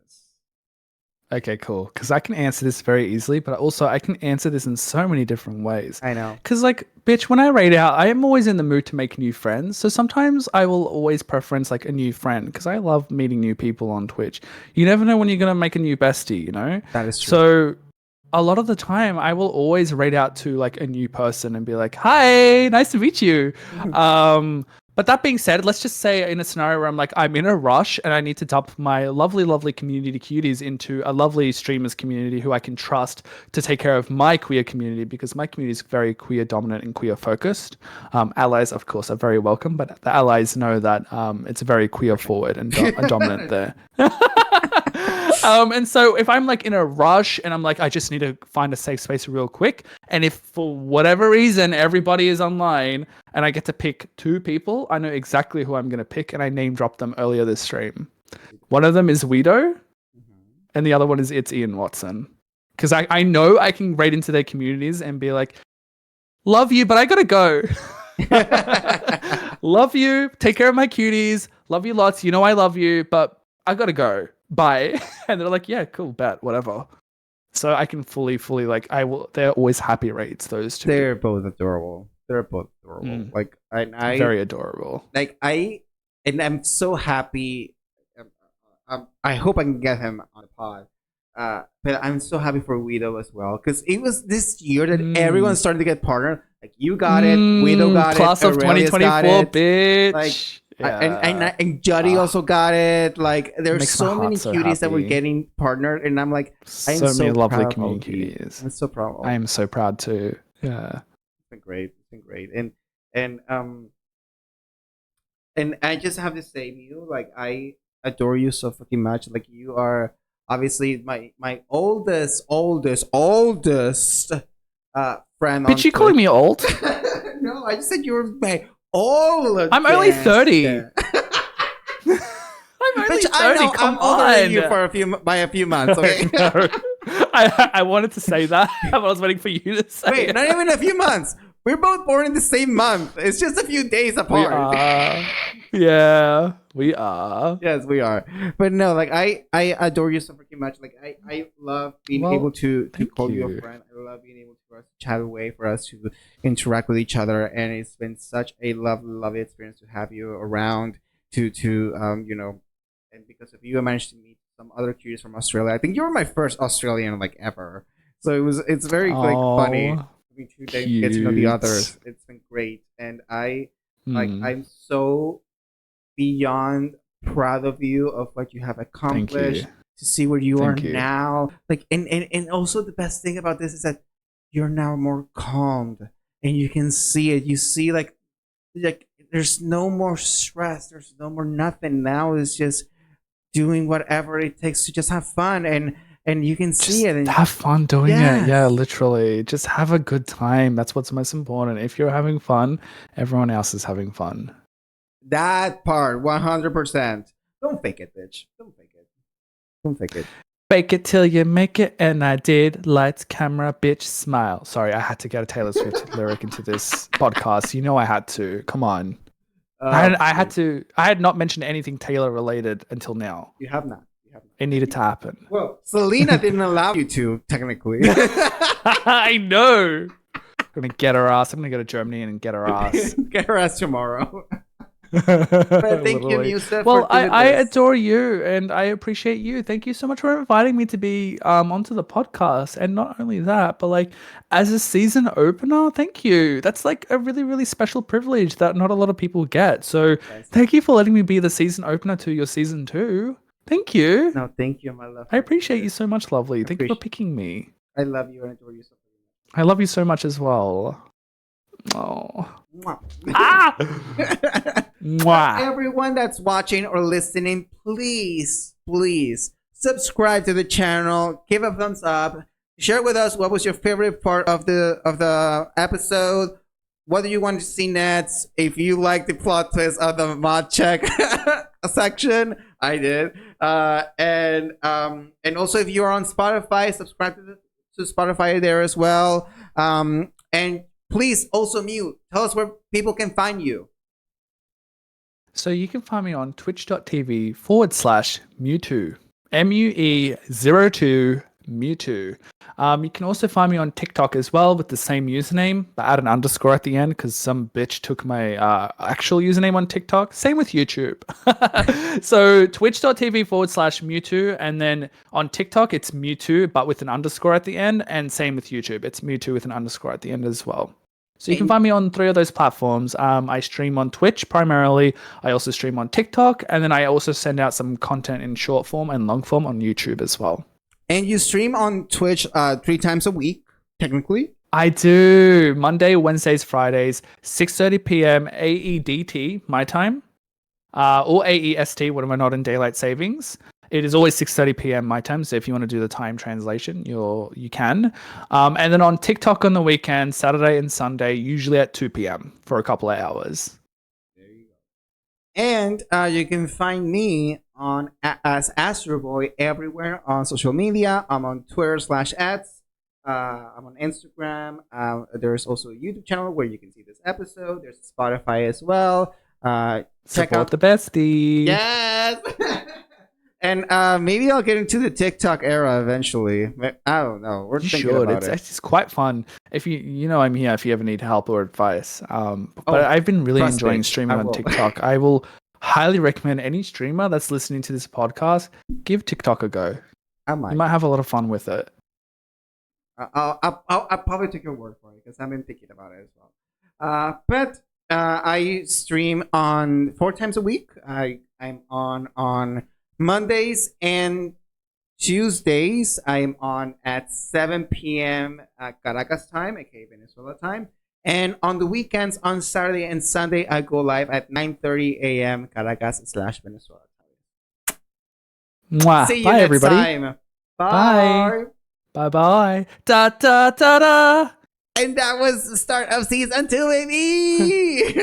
Okay, cool. Because I can answer this very easily, but also I can answer this in so many different ways. I know. Because, like, bitch, when I rate out, I am always in the mood to make new friends. So sometimes I will always preference, like, a new friend because I love meeting new people on Twitch. You never know when you're going to make a new bestie, you know? That is true. So a lot of the time, I will always rate out to, like, a new person and be like, hi, nice to meet you. But that being said, let's just say in a scenario where I'm in a rush and I need to dump my lovely, lovely community cuties into a lovely streamers community who I can trust to take care of my queer community because my community is very queer dominant and queer focused. Allies, of course, are very welcome, but the allies know that it's very queer forward and dominant there. And so if I'm like in a rush and I'm like, I just need to find a safe space real quick, and if for whatever reason everybody is online and I get to pick 2 people, I know exactly who I'm going to pick, and I name dropped them earlier this stream. One of them is Guido, and the other one is It's Ian Watson. Because I know I can raid into their communities and be like, love you, but I gotta go. Love you, take care of my cuties, love you lots, you know I love you, but I gotta go. Bye. And they're like, yeah, cool, bet, whatever. So I can fully like, they're always happy raids, those 2. They're both adorable. Like I very adorable. Like I'm so happy. I hope I can get him on the pod. But I'm so happy for Guido as well, because it was this year that everyone started to get partnered. Like you got it, Guido got Class it, of Aurelius 2024, bitch. Like, yeah. and Juddy also got it. Like there's Makes so my many heart so cuties that were happy. getting partnered, and I'm like, I am so many lovely proud of all of you. communities. I'm so proud. Of I am so proud too. Yeah, it's been great. And I just have to say, Mue, like I adore you so fucking much. Like you are obviously my oldest friend. Bitch, you calling me old? No, I just said you were my old. I'm only 30. I'm only 30. I know, Come I'm older than on. you by a few months. Okay. No. I wanted to say that, but I was waiting for you to say. Wait, it. not even a few months. We're both born in the same month. It's just a few days apart. Yeah, we are. Yes, we are. But no, like I adore you so freaking much. Like I love being able to call you a friend. I love being able to chat away, for us to interact with each other, and it's been such a lovely experience to have you around. To you know, and because of you, I managed to meet some other cuties from Australia. I think you were my first Australian like ever. So it's very like funny. Me too, get to know the others. It's been great, and I'm so beyond proud of you of what you have accomplished. To see where you are now, like and also the best thing about this is that you're now more calmed, and you can see it. You see like there's no more stress. There's no more nothing. Now it's just doing whatever it takes to just have fun and you can see it and have fun doing it. Yeah, literally just have a good time. That's what's most important. If you're having fun, everyone else is having fun. That part 100%. Don't fake it, bitch. Don't fake it. Fake it till you make it, and I did. Lights, camera, bitch, smile. Sorry, I had to get a Taylor Swift lyric into this podcast. You know I had to. Come on. I had to. I had not mentioned anything Taylor related until now. You have not. It needed to happen. Well, Selena didn't allow you to, technically. I know. I'm gonna get her ass. I'm gonna go to Germany and get her ass. Get her ass tomorrow. But thank you, Musa. Well, I adore you and I appreciate you. Thank you so much for inviting me to be onto the podcast. And not only that, but like as a season opener, thank you. That's like a really, really special privilege that not a lot of people get. So thank you for letting me be the season opener to your season 2. Thank you. No, thank you, my love. I appreciate you so much, lovely. Thank you for picking me. I love you and adore you so much. I love you so much as well. Oh. Mwah. Ah! Mwah. Everyone that's watching or listening, please subscribe to the channel, give a thumbs up, share with us what was your favorite part of the episode. What do you want to see next? If you like the plot twist of the mod check section, I did. And also if you're on Spotify, subscribe to Spotify there as well. And please also Mue, tell us where people can find you. So you can find me on twitch.tv/Mue02. MUE02 Mue02. You can also find me on TikTok as well with the same username, but add an underscore at the end because some bitch took my actual username on TikTok. Same with YouTube. So twitch.tv/Mue02, and then on TikTok it's Mue2 but with an underscore at the end, and same with YouTube. It's Mue2 with an underscore at the end as well. So you can find me on 3 of those platforms. I stream on Twitch primarily. I also stream on TikTok, and then I also send out some content in short form and long form on YouTube as well. And you stream on Twitch 3 times a week, technically? I do. Monday, Wednesdays, Fridays, 6:30 p.m. AEDT, my time, or AEST when we're not in daylight savings. It is always 6:30 p.m. my time, so if you want to do the time translation, you can. And then on TikTok on the weekend, Saturday and Sunday, usually at 2 p.m. for a couple of hours. There you go. And you can find me on as Asdruboi everywhere on social media. I'm on Twitter/ads. I'm on Instagram. There's also a YouTube channel where you can see this episode. There's Spotify as well. Check out the bestie. Yes. And maybe I'll get into the TikTok era eventually. I don't know. We're thinking about it. It's quite fun. If I'm here if you ever need help or advice. But I've been really enjoying streaming on TikTok. I will highly recommend any streamer that's listening to this podcast, give TikTok a go. You might have a lot of fun with it. I'll probably take your word for it because I've been thinking about it as well. But I stream on 4 times a week. I'm on Mondays and Tuesdays. I'm on at 7 p.m. Caracas time, aka Venezuela time. And on the weekends, on Saturday and Sunday, I go live at 9:30 a.m. Caracas/Venezuela time. Mwah. See you Bye, next everybody. time. Bye. Bye. Da da da da. And that was the start of season 2, baby.